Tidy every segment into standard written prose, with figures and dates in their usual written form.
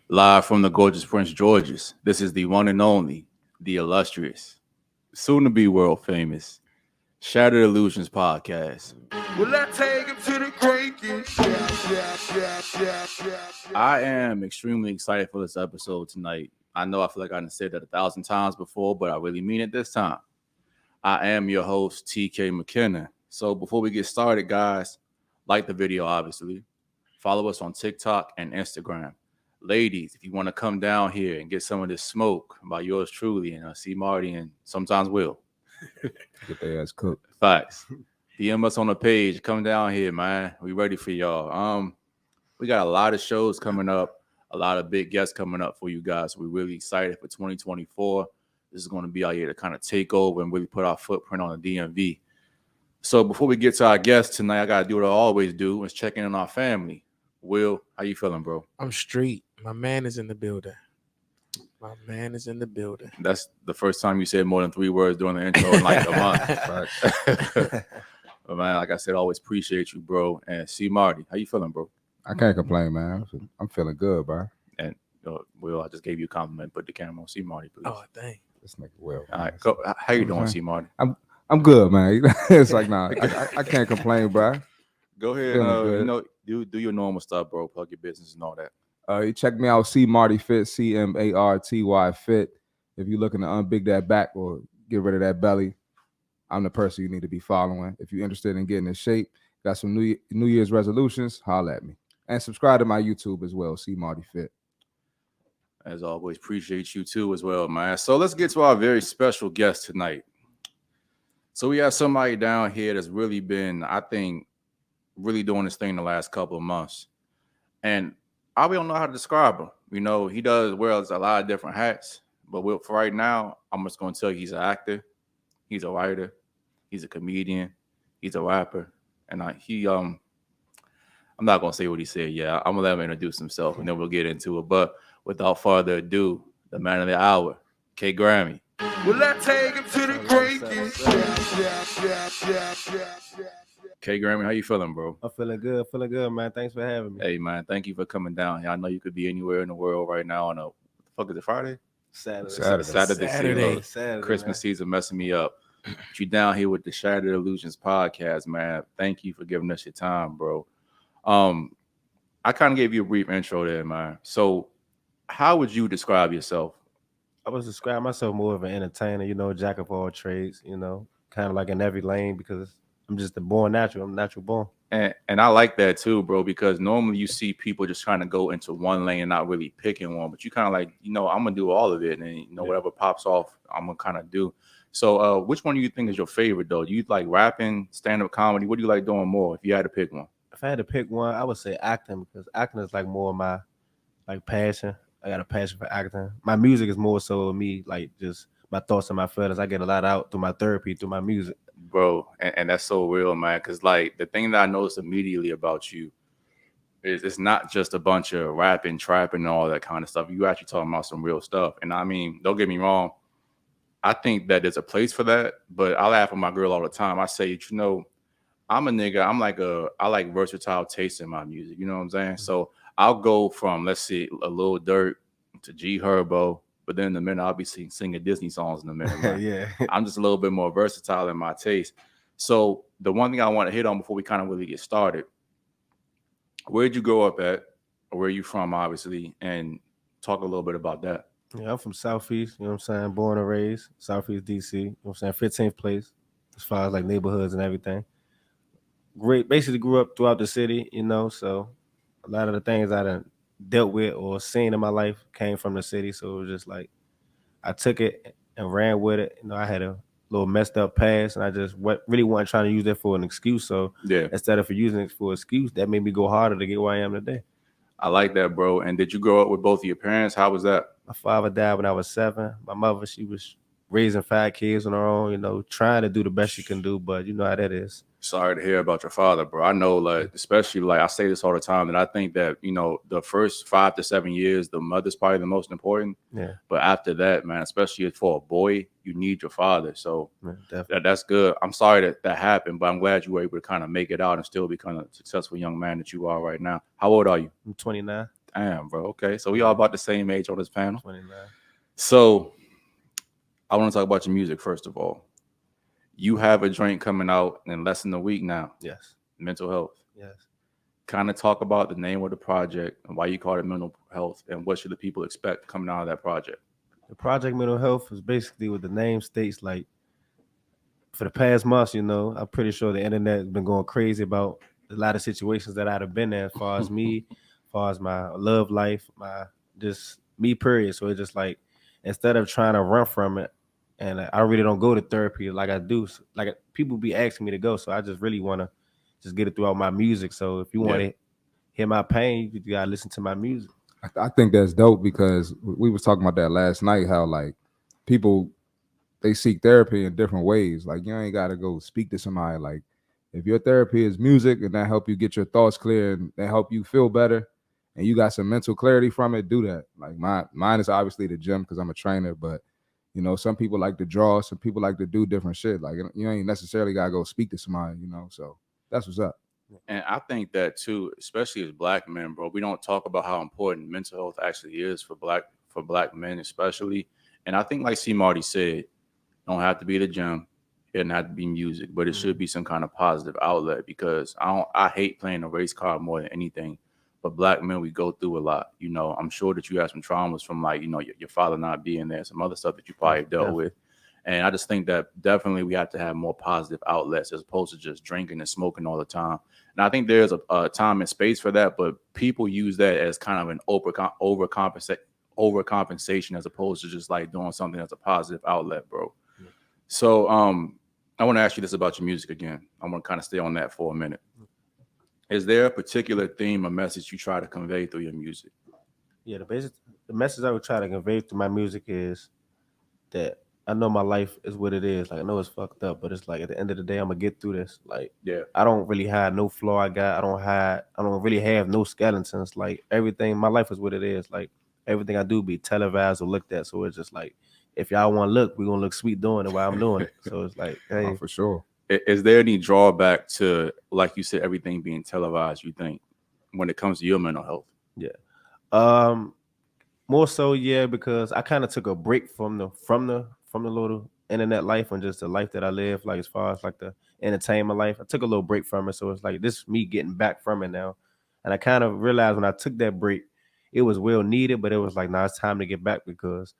Live from the gorgeous Prince George's, this is the one and only, the illustrious, soon to be world famous, Shattered Illusionz podcast. Will I take him to the greatest? I am extremely excited for this episode tonight. I know I feel like I said that 1,000 times before, but I really mean it this time. I am your host, TK Mckenna. So before we get started, guys, like the video, obviously. Follow us on TikTok and Instagram. Ladies, if you want to come down here and get some of this smoke by yours truly and CMarty and sometimes Will. Get their ass cooked. Facts. DM us on the page. Come down here, man. We ready for y'all. We got a lot of shows coming up, a lot of big guests coming up for you guys. We're really excited for 2024. This is going to be our year to kind of take over and really put our footprint on the DMV. So before we get to our guests tonight, I got to do what I always do, is check in on our family. Will, how you feeling, bro? I'm straight. My man is in the building. That's the first time you said more than 3 words during the intro in like a month. But man, like I said, I always appreciate you, bro. And CMarty, how you feeling, bro? I can't complain, man. I'm feeling good, bro. And Will, I just gave you a compliment. Put the camera on CMarty, please. Oh, dang. This nigga Will. All right, go. How you doing, CMarty? I'm good, man. It's like, nah, I can't complain, bro. Go ahead. Do your normal stuff, bro. Plug your business and all that. You check me out, CmartyFit, CMarty Fit. If you're looking to unbig that back or get rid of that belly, I'm the person you need to be following. If you're interested in getting in shape, got some New Year's resolutions, holla at me. And subscribe to my YouTube as well, CmartyFit. As always, appreciate you too as well, man. So let's get to our very special guest tonight. So we have somebody down here that's really been, I think, really doing this thing the last couple of months. And I really don't know how to describe him. You know, he wears a lot of different hats. But for right now, I'm just going to tell you he's an actor. He's a writer. He's a comedian. He's a rapper. And I'm not going to say what he said. Yeah, I'm going to let him introduce himself, and then we'll get into it. But without further ado, the man of the hour, KGrammi. Will I take him to the greatest? KGrammi, how you feeling, bro? I'm feeling good, man. Thanks for having me. Hey, man, thank you for coming down here. I know you could be anywhere in the world right now on what the fuck is it, Friday? Saturday. Christmas man. Season messing me up. But you down here with the Shattered Illusionz podcast, man. Thank you for giving us your time, bro. I kind of gave you a brief intro there, man. So how would you describe yourself? I would describe myself more of an entertainer, jack of all trades, kind of like in every lane because I'm just born natural. I'm natural born. And I like that too, bro, because normally you see people just trying to go into one lane and not really picking one. But you kind of like, I'm going to do all of it. And, whatever pops off, I'm going to kind of do. So which one do you think is your favorite, though? Do you like rapping, stand-up comedy? What do you like doing more if you had to pick one? If I had to pick one, I would say acting because acting is like more of my passion. I got a passion for acting. My music is more so me, like just my thoughts and my feelings. I get a lot out through my therapy, through my music. Bro, and that's so real, man, because like the thing that I noticed immediately about you is it's not just a bunch of rapping, trapping, and all that kind of stuff. You actually talking about some real stuff. And I mean, don't get me wrong, I think that there's a place for that, but I laugh at my girl all the time. I say, I'm a nigga, I like versatile taste in my music, you know what I'm saying? Mm-hmm. So I'll go from, let's see, a Lil Durk to G Herbo, but then in a minute, I'll be singing Disney songs in a minute. Right? Yeah. I'm just a little bit more versatile in my taste. So the one thing I want to hit on before we kind of really get started, where'd you grow up at? Or where are you from, obviously? And talk a little bit about that. Yeah, I'm from Southeast, you know what I'm saying? Born and raised, Southeast DC, you know what I'm saying? 15th place as far as like neighborhoods and everything. Basically grew up throughout the city, so a lot of the things I done dealt with or seen in my life came from the city. So it was just like I took it and ran with it. I had a little messed up past and I just really wasn't trying to use that for an excuse. So yeah, instead of using it for an excuse, that made me go harder to get where I am today. I like that, bro. And did you grow up with both of your parents? How was that? My father died when I was 7. My mother, she was raising 5 kids on her own, trying to do the best she can do, but you know how that is. Sorry to hear about your father, bro. I know, especially, I say this all the time, that I think that, the first 5 to 7 years, the mother's probably the most important. Yeah. But after that, man, especially for a boy, you need your father. So yeah, that's good. I'm sorry that happened, but I'm glad you were able to kind of make it out and still become a successful young man that you are right now. How old are you? I'm 29. Damn, bro. Okay, so we all about the same age on this panel. 29. So I want to talk about your music first of all. You have a joint coming out in less than a week now. Yes. Mental health. Yes. Kind of talk about the name of the project and why you call it mental health, and what should the people expect coming out of that project. The project Mental Health is basically what the name states. Like for the past months, I'm pretty sure the internet has been going crazy about a lot of situations that I'd have been in, as far as me, as far as my love life, my just me period. So it's just like instead of trying to run from it, and I really don't go to therapy like I do. Like people be asking me to go, so I just really want to just get it throughout my music. So if you want to hear my pain, you gotta listen to my music. I think that's dope because we was talking about that last night, how like people, they seek therapy in different ways. Like you ain't got to go speak to somebody. Like if your therapy is music and that help you get your thoughts clear and that help you feel better and you got some mental clarity from it, do that. Like mine is obviously the gym because I'm a trainer, but some people like to draw, some people like to do different shit. Like you ain't necessarily got to go speak to somebody, so that's what's up. And I think that too, especially as Black men, bro, we don't talk about how important mental health actually is for black men, especially. And I think, like C. Marty said, don't have to be the gym, it doesn't have to be music, but it should be some kind of positive outlet, because I hate playing the race card more than anything. But Black men, we go through a lot. I'm sure that you have some traumas from your father not being there, some other stuff that you probably dealt with. And I just think that definitely we have to have more positive outlets as opposed to just drinking and smoking all the time. And I think there's a time and space for that, but people use that as kind of an overcompensation as opposed to just like doing something that's a positive outlet, bro. Yeah. So I want to ask you this about your music again. I want to kind of stay on that for a minute. Is there a particular theme or message you try to convey through your music? Yeah, the message I would try to convey through my music is that I know my life is what it is. Like I know it's fucked up, but it's like at the end of the day, I'm gonna get through this. Like, I don't really hide no flaw I got. I don't really have no skeletons. Like everything, my life is what it is. Like everything I do be televised or looked at. So it's just like, if y'all want to look, we're gonna look sweet doing it while I'm doing it. So it's like, hey, for sure. Is there any drawback to, like you said, everything being televised, you think, when it comes to your mental health? Yeah. More so, yeah, because I kind of took a break from the little internet life and just the life that I live, like as far as like the entertainment life. I took a little break from it. So it's like this is me getting back from it now. And I kind of realized when I took that break, it was well needed, but it was like, nah, it's time to get back, because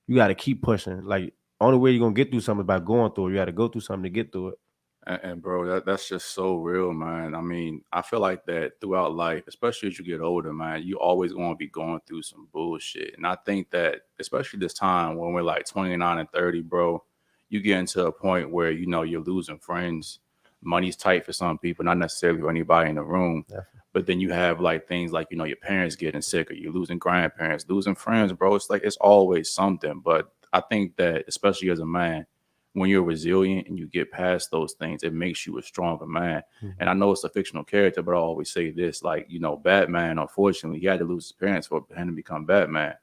you got to keep pushing. Like only way you're going to get through something is by going through it. You got to go through something to get through it. And bro, that's just so real, man. I mean, I feel like that throughout life, especially as you get older, man, you always going to be going through some bullshit. And I think that, especially this time when we're like 29 and 30, bro, you get into a point where, you're losing friends. Money's tight for some people, not necessarily for anybody in the room. Definitely. But then you have like things like, your parents getting sick, or you're losing grandparents, losing friends, bro. It's like, it's always something. But I think that, especially as a man, when you're resilient and you get past those things, it makes you a stronger man. Mm-hmm. And I know it's a fictional character, but I always say this, like, Batman, unfortunately, he had to lose his parents for him to become Batman.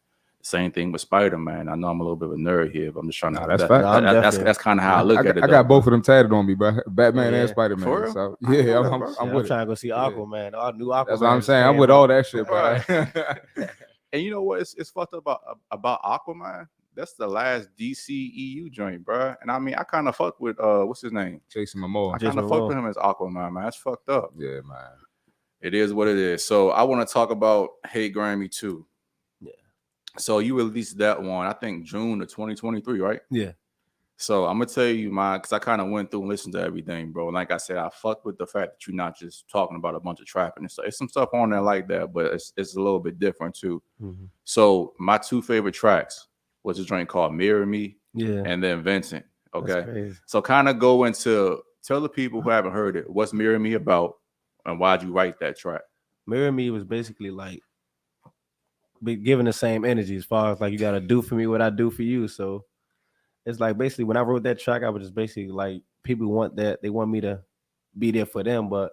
Same thing with Spider-Man. I know I'm a little bit of a nerd here, but I'm just trying to. That's kind of how I look at it. I got both of them tatted on me, bro. Batman and Spider-Man. So I'm trying to go see Aquaman. Our new Aquaman. That's what I'm saying. I'm with all that shit, bro. And you know what? It's fucked up about Aquaman. That's the last DCEU joint, bro. And I mean, I kind of fuck with what's his name? Jason Momoa. I kind of fuck with him as Aquaman, man. That's fucked up. Yeah, man. It is what it is. So I want to talk about Hey Grammy too. Yeah. So you released that one, I think June of 2023, right? Yeah. So I'm gonna tell you, man, because I kind of went through and listened to everything, bro. Like I said, I fuck with the fact that you're not just talking about a bunch of trapping and stuff. It's some stuff on there like that, but it's a little bit different too. Mm-hmm. So my two favorite tracks was a joint called Mirror Me, and then Vincent. Okay, so kind of go into, tell the people who haven't heard it, what's Mirror Me about, and why'd you write that track? Mirror Me was basically like giving the same energy, as far as like, you gotta do for me what I do for you. So it's like basically when I wrote that track, I was just basically like, people want that, they want me to be there for them, but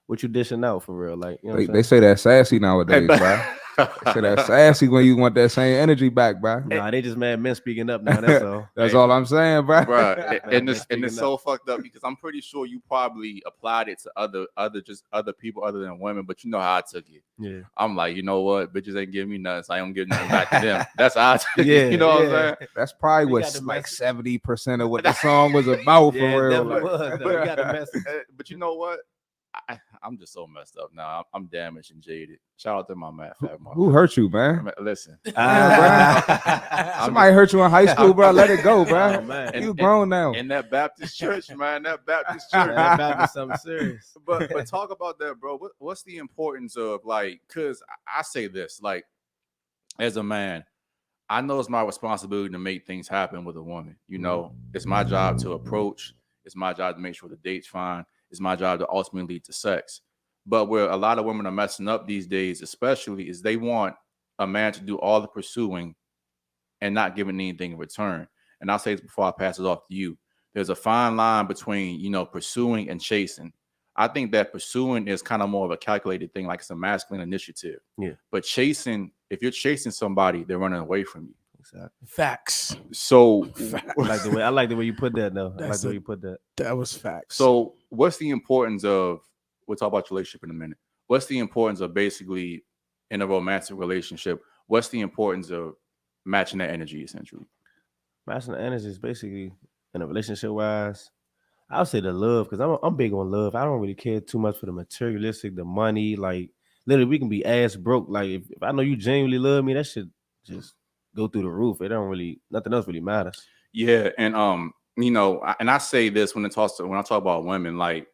what you dishing out for real? Like, they say that sassy nowadays, bro. Say that sassy when you want that same energy back, bro. Nah, they just mad men speaking up now. That's all. That's Hey, all I'm saying, bro. Bruh, and Man, it's speaking so fucked up because I'm pretty sure you probably applied it to other people other than women, but you know how I took it. Yeah. I'm like, you know what, bitches ain't giving me nothing, so I don't give nothing back to them. That's how I took Yeah, it. You know what I'm yeah. saying? That's probably We what got the like message. 70% of what the song was about Yeah, for it real. definitely Like, was, though. We got the message. But you know what? I'm just so messed up now. I'm damaged and jaded. Shout out to my man, Fat Mark. who hurt you, man? Listen, Somebody hurt you in high school, bro. Let it go, bro. Oh, man. You grown now. in that Baptist church, man, that Baptist church. That about to something serious. but talk about that, bro. What's the importance of like? Because I say this, like, as a man, I know it's my responsibility to make things happen with a woman. You know, it's my job to approach. It's my job to make sure the date's fine. It's my job to ultimately lead to sex. But where a lot of women are messing up these days, especially, is they want a man to do all the pursuing and not giving anything in return. And I'll say this before I pass it off to you. There's a fine line between, pursuing and chasing. I think that pursuing is kind of more of a calculated thing, like it's a masculine initiative. Yeah. But chasing, if you're chasing somebody, they're running away from you. Exactly. Facts. So I like the way you put that, though. I like That's the way you put that. That was facts. So what's the importance of, we'll talk about your relationship in a minute. What's the importance of basically in a romantic relationship? What's the importance of matching that energy essentially? Matching the energy is basically in a relationship wise. I would say the love, because I'm big on love. I don't really care too much for the materialistic, the money. Like literally, we can be ass broke. Like if I know you genuinely love me, that should just go through the roof. It don't really, nothing else really matters. Yeah, and I say this when I talk about women, like,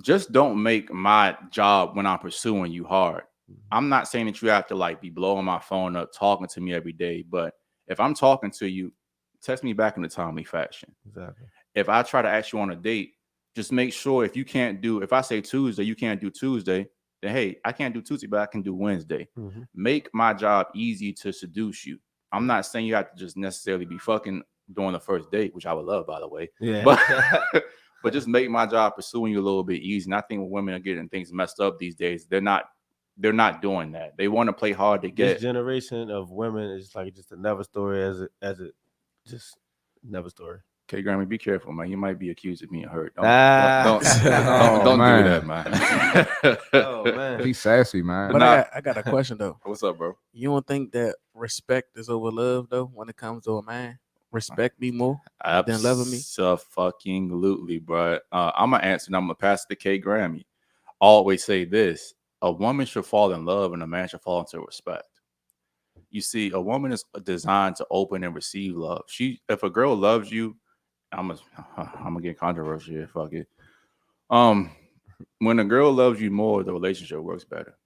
just don't make my job when I'm pursuing you hard. I'm not saying that you have to like be blowing my phone up, talking to me every day, but if I'm talking to you, text me back in a timely fashion. Exactly. If I try to ask you on a date, just make sure if I say Tuesday, you can't do Tuesday, then hey, I can't do Tuesday, but I can do Wednesday. Mm-hmm. Make my job easy to seduce you. I'm not saying you have to just necessarily be fucking during the first date, which I would love, by the way. Yeah. But just make my job pursuing you a little bit easy. And I think when women are getting things messed up these days, they're not doing that. They want to play hard to get. This generation of women is like just a never story as it just never story. KGrammi, be careful, man. You might be accused of being hurt. Don't Oh, do man. that, man. Oh man. He's sassy, man. But Nah. I got a question though. What's up, bro? You don't think that respect is over love though when it comes to a man? Respect me more than loving me? Absolutely, bro. I'm gonna answer and I'm gonna pass it to KGrammi. I always say this: a woman should fall in love and a man should fall into respect. You see, a woman is designed to open and receive love. If a girl loves you, I'm gonna get controversial here. Fuck it. When a girl loves you more, the relationship works better,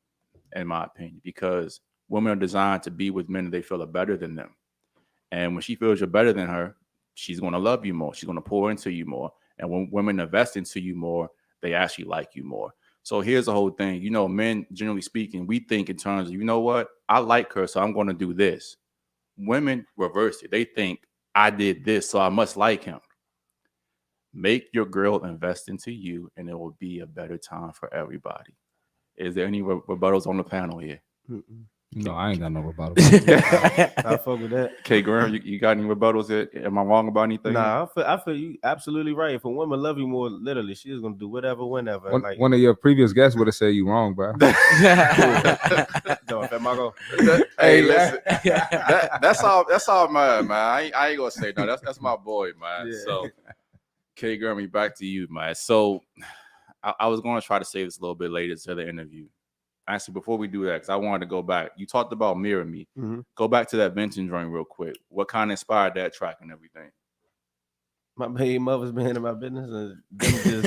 in my opinion, because women are designed to be with men that they feel are better than them. And when she feels you're better than her, she's going to love you more. She's going to pour into you more. And when women invest into you more, they actually like you more. So here's the whole thing. Men, generally speaking, we think in terms of, you know what? I like her, so I'm going to do this. Women reverse it. They think, I did this, so I must like him. Make your girl invest into you, and it will be a better time for everybody. Is there any rebuttals on the panel here? Mm-mm. No, I ain't got no rebuttal. I fuck with that. KGrammi, you got any rebuttals here? Am I wrong about anything? Nah, I feel you absolutely right. If a woman love you more, literally, she's gonna do whatever, whenever. One of your previous guests would have said you wrong, bro. Don't Margo. Hey, listen, that's all man. I ain't gonna say no. That's my boy, man. Yeah. So, KGrammi, back to you, man. So, I was going to try to say this a little bit later to the interview. Actually, before we do that, because I wanted to go back. You talked about Mirror Me. Mm-hmm. Go back to that Vintage joint real quick. What kind of inspired that track and everything? My baby mother's been in my business and them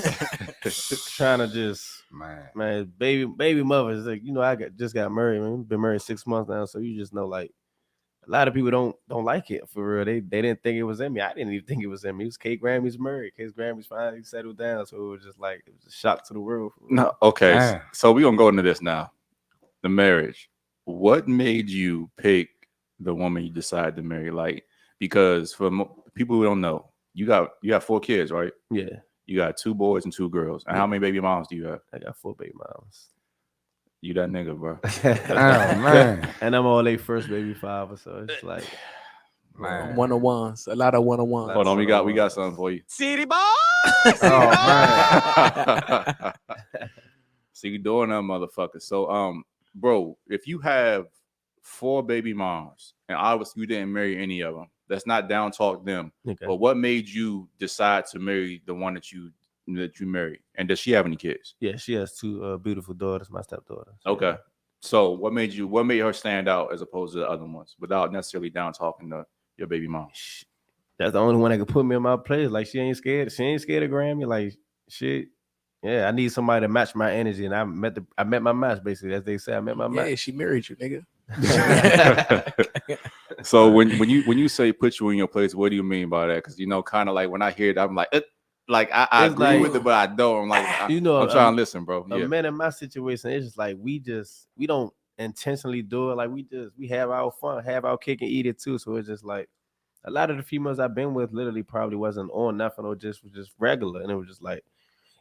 just trying to just man, baby mothers, like, I just got married, man. Been married 6 months now, so you just know, like, a lot of people don't like it for real. They didn't think it was in me. I didn't even think it was in me. It was KGrammy's married. KGrammy's finally settled down, so it was just like it was a shock to the world. For real. No, okay. Man. So we're gonna go into this now. The marriage. What made you pick the woman you decided to marry? Like, because for people who don't know, you have 4 kids, right? Yeah, You got 2 boys and 2 girls. And how many baby moms do you have? I got 4 baby moms. You that nigga, bro. Oh man, And I'm all they first baby father, so it's like man. One-on-ones, a lot of one-on-ones. Hold on, we got something for you. City boy. Oh man. So you doing that, motherfucker. So, bro, if you have 4 baby moms, and obviously you didn't marry any of them, let's not down talk them. Okay. But what made you decide to marry the one that you married? And does she have any kids? Yeah, she has 2 beautiful daughters, my stepdaughter. So, Okay. So what made her stand out as opposed to the other ones without necessarily down talking to your baby mom? That's the only one that could put me in my place. Like she ain't scared. She ain't scared of Grammy. Like shit. Yeah, I need somebody to match my energy, and I met my match basically, as they say. I met my Yeah, match. she married you, nigga. So when you say put you in your place, what do you mean by that? Because kind of like when I hear it, I'm like, I It's agree like- with it, but I don't. I'm like, I'm trying to listen, bro. A Yeah. man in my situation, it's just like we don't intentionally do it. Like we have our fun, have our cake and eat it too. So it's just like a lot of the females I've been with literally probably wasn't on nothing or was just regular, and it was just like,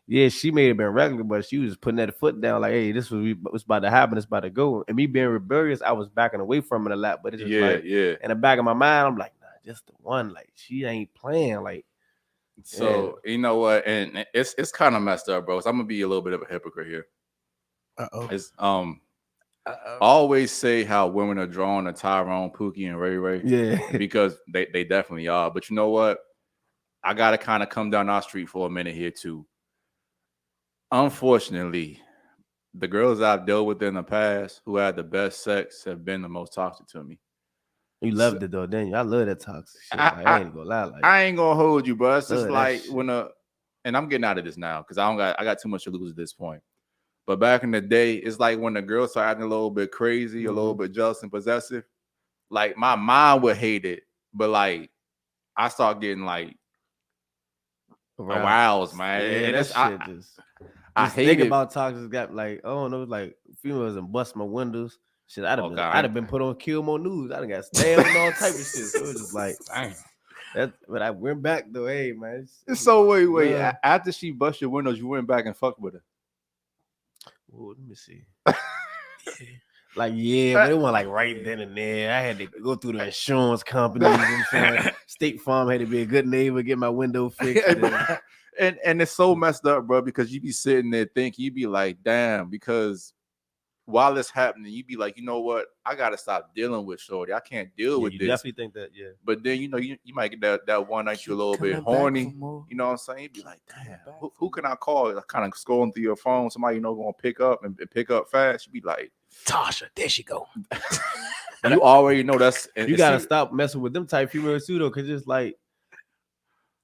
yeah, she may have been regular, but she was just putting that foot down, like, hey, this was about to happen, it's about to go. And me being rebellious, I was backing away from it a lot, but it's just Yeah. in the back of my mind, I'm like, nah, just the one, like she ain't playing, like. So you know what, and it's kind of messed up, bro. So I'm gonna be a little bit of a hypocrite here. It's I always say how women are drawn to Tyrone, Pookie, and Ray Ray. Yeah, Because they definitely are. But you know what? I gotta kind of come down our street for a minute here too. Unfortunately, the girls I've dealt with in the past who had the best sex have been the most toxic to me. you loved it though, didn't you? I love that toxic shit. I ain't gonna lie, like I ain't gonna hold you, bro. It's just Love that like shit. and I'm getting out of this now because I got too much to lose at this point. But back in the day, it's like when the girls start acting a little bit crazy, a little bit jealous and possessive. Like my mind would hate it, but like I start getting like aroused, man. Yeah, And that it's, shit just. I Just hate think it. about toxic got like, I don't know, like females and bust my windows. Shit, I'd Oh, have God. been put on Kill More News. I done got stabbed and all type of shit. So it was just like, Damn. that. But I went back though. Hey man. So wait. Yeah. After she bust your windows, you went back and fucked with her. Well, let me see. Like, yeah, but it wasn't like right then and there. I had to go through the insurance company. You know what I'm saying? State Farm had to be a good neighbor, get my window fixed. And it's so messed up, bro, because you be sitting there thinking, you be like, damn, because while it's happening, you be like, you know what? I gotta stop dealing with shorty. I can't deal with you this. definitely think that, yeah. But then you might get that one night you're a little bit Coming back horny. for more. You know what I'm saying? You be like, Coming damn, back who can I call? Kind of scrolling through your phone, somebody gonna pick up and pick up fast. You be like, Tasha, there she go. you already know that's You gotta stop messing with them type females too, though, because it's like,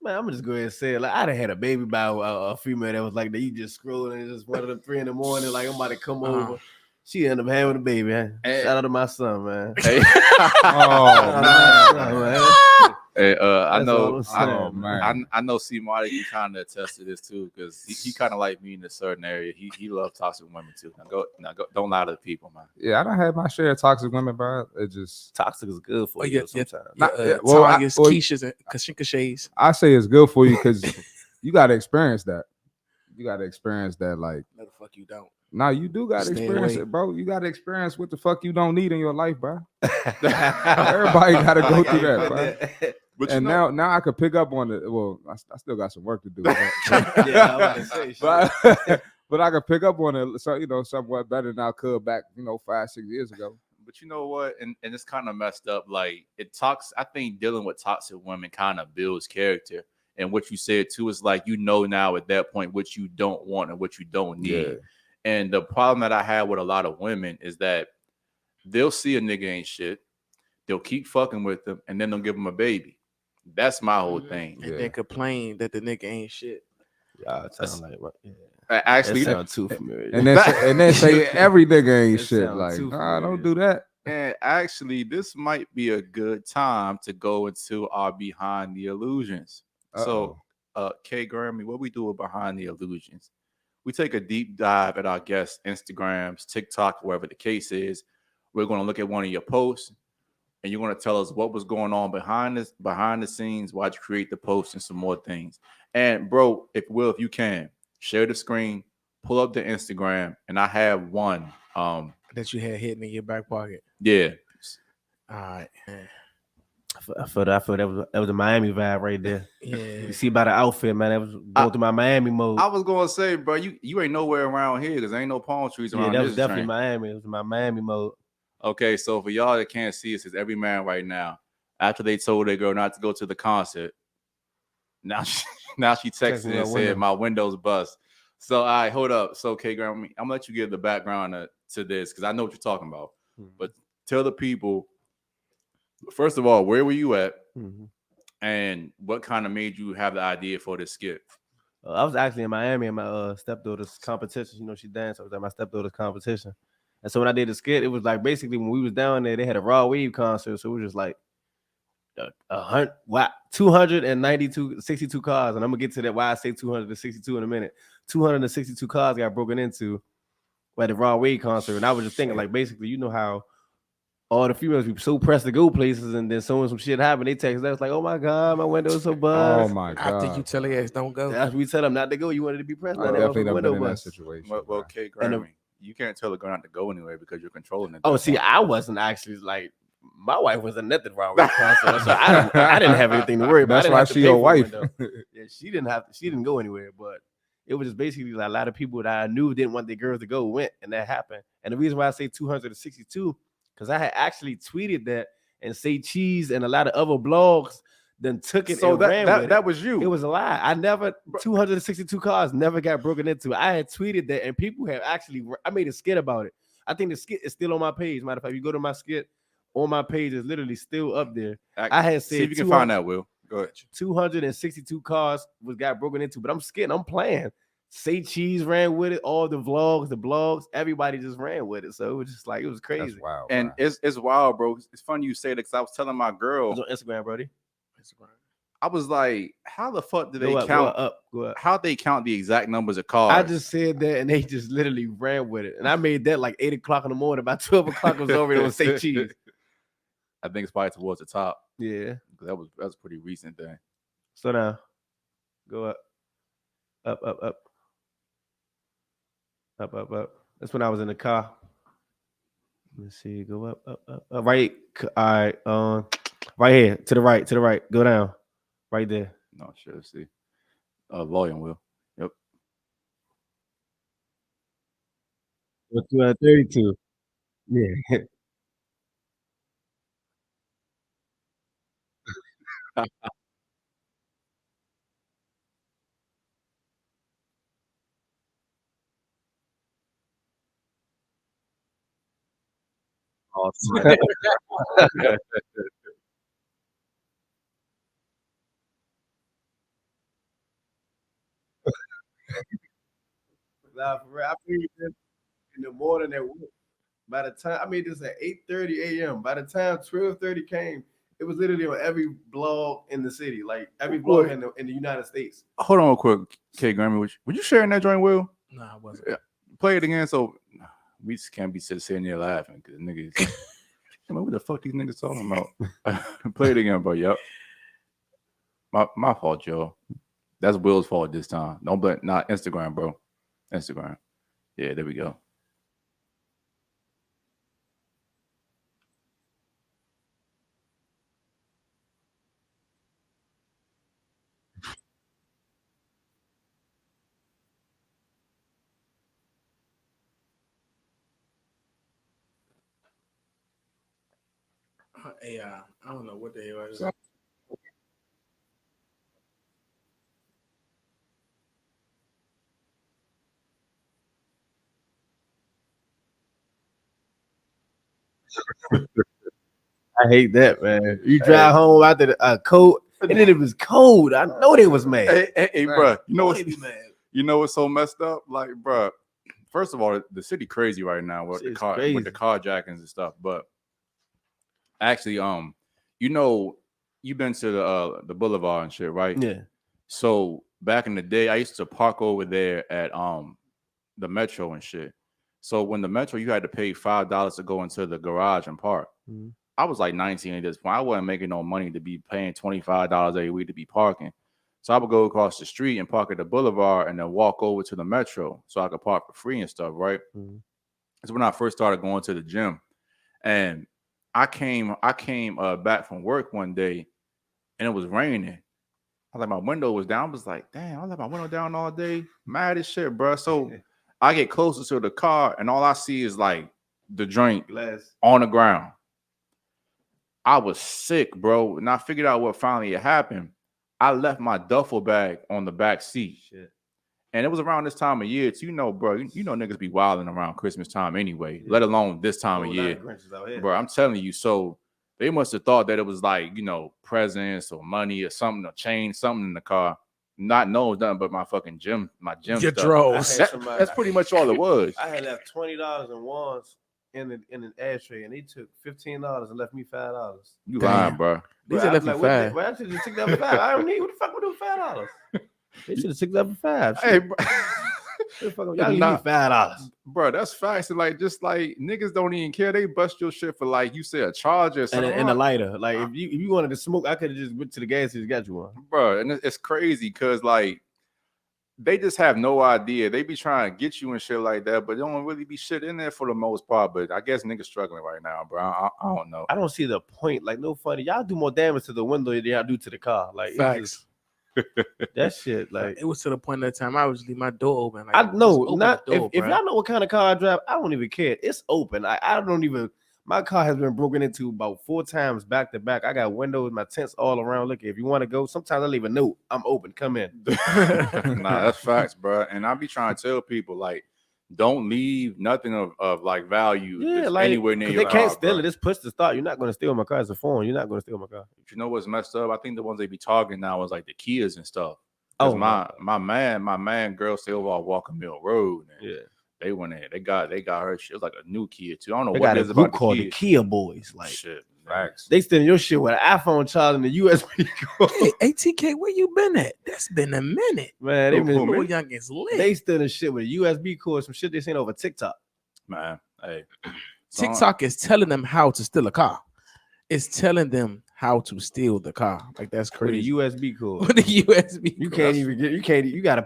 man, I'm gonna just go ahead and say it. Like, I done had a baby by a female that was like that. You just scrolling, and just 1 of the 3 in the morning, like I'm about to come over. She ended up having a baby. Man. Hey. Shout out to my son, man. Hey. Hey, I That's know, all I'm saying, man. I know CmartyFit can kind of attest to this too, because he kind of like me in a certain area. He loves toxic women too. Now go, don't lie to the people, man. Yeah, I don't have my share of toxic women, bro. It just Toxic is good for you sometimes. Tanya's, Keisha's, and Kashinka Shays. I say it's good for you because you gotta experience that. You gotta experience that, like. No, the fuck you don't. Nah, you do gotta Stay experience away. it, bro. You gotta experience what the fuck you don't need in your life, bro. Everybody gotta go through that, bro. But And now I could pick up on it. Well, I still got some work to do. Yeah, I'm about to say, but I could pick up on it, so somewhat better than I could back, 5-6 years ago. But you know what? And it's kind of messed up. Like I think dealing with toxic women kind of builds character. And what you said too is like, now at that point what you don't want and what you don't need. Yeah. And the problem that I have with a lot of women is that they'll see a nigga ain't shit. They'll keep fucking with them and then they'll give them a baby. That's my whole thing. And then complain that the nigga ain't shit. Yeah, it sounds like what? Yeah. Actually, That sound too familiar. And then say every nigga ain't It shit. sound Like, too nah, don't familiar. do that. and actually, this might be a good time to go into our Behind the Illusions. So, KGrammi, what we do with Behind the Illusions? We take a deep dive at our guests' Instagrams, TikTok, wherever the case is. We're going to look at one of your posts, and you're going to tell us what was going on behind the scenes, why'd you create the post, and some more things. And bro, if you can, share the screen, pull up the Instagram, and I have one. That you had hidden in your back pocket. Yeah. All right. I feel that was a Miami vibe right there. Yeah. You see by the outfit, man, that was going through my Miami mode. I was gonna say, bro, you ain't nowhere around here because there ain't no palm trees around. Yeah, that was this definitely train. Miami. It was my Miami mode. Okay, so for y'all that can't see, it says every man right now. After they told their girl not to go to the concert, now she texted and said my window's bust. So all right, hold up. So KGrammi, I'm gonna let you give the background to this because I know what you're talking about. But tell the people, first of all, where were you at, and what kind of made you have the idea for this skit? I was actually in Miami in my stepdaughter's competition. You know, she danced. I was at my stepdaughter's competition. And so when I did the skit, it was like basically when we was down there, they had a Raw Wave concert. So it was just like 62 cars. And I'm going to get to that why I say 262 in a minute. 262 cars got broken into at the Raw Wave concert. And I was just thinking, like, basically, you know how all the females be so pressed to go places, and then soon some shit happened. They text us like, "Oh my god, my window's so buzzed." Oh my god! After you tell their ass don't go, after we tell them not to go, you wanted to be pressed. I definitely never been in that situation. Well, KGrammi, you can't tell a girl not to go anywhere because you're controlling it. Oh, see, I wasn't actually like my wife wasn't nothing wrong with the concert, so I didn't have anything to worry about. That's why she your wife. Yeah, she didn't go anywhere, but it was just basically like a lot of people that I knew didn't want their girls to go went, and that happened. And the reason why I say 262. Because I had actually tweeted that and Say Cheese and a lot of other blogs then took it so and ran with it. That was you. It was a lie. I never 262 cars never got broken into. I had tweeted that and people have actually I made a skit about it. I think the skit is still on my page. Matter of fact, if you go to my skit on my page, it's literally still up there. I had said see if you can find that, Will. Go ahead. 262 cars got broken into, but I'm skidding. I'm playing. Say Cheese ran with it. All the vlogs, the blogs, everybody just ran with it. So it was just like, it was crazy. That's wild, and it's wild, bro. It's funny you say that because I was telling my girl. It was on Instagram, Brody. Instagram. I was like, how the fuck do they count? Go up. How they count the exact numbers of cars? I just said that and they just literally ran with it. And I made that like 8 o'clock in the morning. About 12 o'clock it was already on Say Cheese. I think it's probably towards the top. Yeah. That was a pretty recent thing. So now, go up. Up. Up. That's when I was in the car. Let's see. Go up. Right. All right. Right here. To the right. Go down. Right there. No, sure. Let's see. Volume, Will. Yep. 232. Yeah. Awesome. Nah, for real, I made this in the morning at work. By the time I made this at 8:30 a.m. By the time 12:30 came, it was literally on every blog in the city, like every blog in the United States. Hold on real quick, KGrammi. Would you sharing that joint, Will? No, I wasn't. Yeah. Play it again so we just can't be sitting there laughing because niggas. What the fuck these niggas talking about? Play it again, bro. Yep. My fault, Joe. That's Will's fault this time. Don't blame not Instagram, bro. Instagram. Yeah, there we go. AI. I don't know what the hell it is. I hate that, man. You drive home after the cold, and then it was cold. I know they was mad. Hey, bro. You know what's so messed up? Like, bro. First of all, the city crazy right now with the carjackings and stuff. But actually, you know, you've been to the boulevard and shit, right? Yeah. So back in the day, I used to park over there at the Metro and shit. So when the Metro, you had to pay $5 to go into the garage and park. Mm-hmm. I was like 19 at this point. I wasn't making no money to be paying $25 every week to be parking. So I would go across the street and park at the boulevard and then walk over to the metro so I could park for free and stuff, right? Mhm. That's when I first started going to the gym. And I came back from work one day and it was raining. I like my window was down. I was like, damn, I left my window down all day. Mad as shit, bro. So I get closer to the car and all I see is like the drink Glass. on the ground. I was sick, bro. And I figured out what finally had happened. I left my duffel bag on the back seat. Shit. And it was around this time of year. So, you know, bro, you know niggas be wilding around Christmas time anyway, Yeah. let alone this time of year. Bro, I'm telling you. So they must have thought that it was like, you know, presents or money or something, a chain, something in the car. Not knowing nothing but my fucking gym, Your stuff. drawers. That's pretty much all it was. I had left $20 in ones in an ashtray, and they took $15 and left me $5. You Damn. lying, bro. These are left you $5. Well, I should have took that for $5. I don't need. What the fuck would do $5? They should have took that for $5. Hey, bro. Y'all give me $5. Bro, that's facts. And like, just like niggas don't even care. They bust your shit for like you said a charger or something. And a lighter. Like if you wanted to smoke, I could have just went to the gas station and got you one. Bro, and it's crazy because like they just have no idea. They be trying to get you and shit like that, but they don't really be shit in there for the most part. But I guess niggas struggling right now, bro. I don't know. I don't see the point. Like, no funny. Y'all do more damage to the window than y'all do to the car. Like, Facts. that shit. Like, It was to the point that time I would just leave my door open. Like, I know just open not the door, if bruh. y'all know what kind of car I drive, I don't even care. It's open. I don't even. My car has been broken into about 4 times back to back. I got windows, my tents all around. Look, if you want to go, sometimes I leave a note. I'm open. Come in. Nah, that's facts, bro. And I be trying to tell people like, don't leave nothing of like value Yeah, that's like anywhere near 'cause your they can't house, steal bro. it. It's push to start. You're not going to steal my car. It's a phone. You're not going to steal my car. You know what's messed up? I think the ones they be targeting now is like the Kias and stuff. Oh, my man girl stay over on Walker Mill Road. And yeah. they went in. They got her shit. It was like a new Kia too. I don't know They what got it a is group about called the the Kia. Kia Boys. Like, Shit, facts. they stealing your shit with an iPhone charger and the USB cord. Hey, TK, where you been at? That's been a minute. Man, they Who, been Little youngins lit. they stealing shit with a USB cord, some shit they seen over TikTok. Man, hey. So, TikTok is telling them how to steal a car. It's telling them how to steal the car. Like, that's With a crazy. USB cord. With the USB. You cord. can't even get. You gotta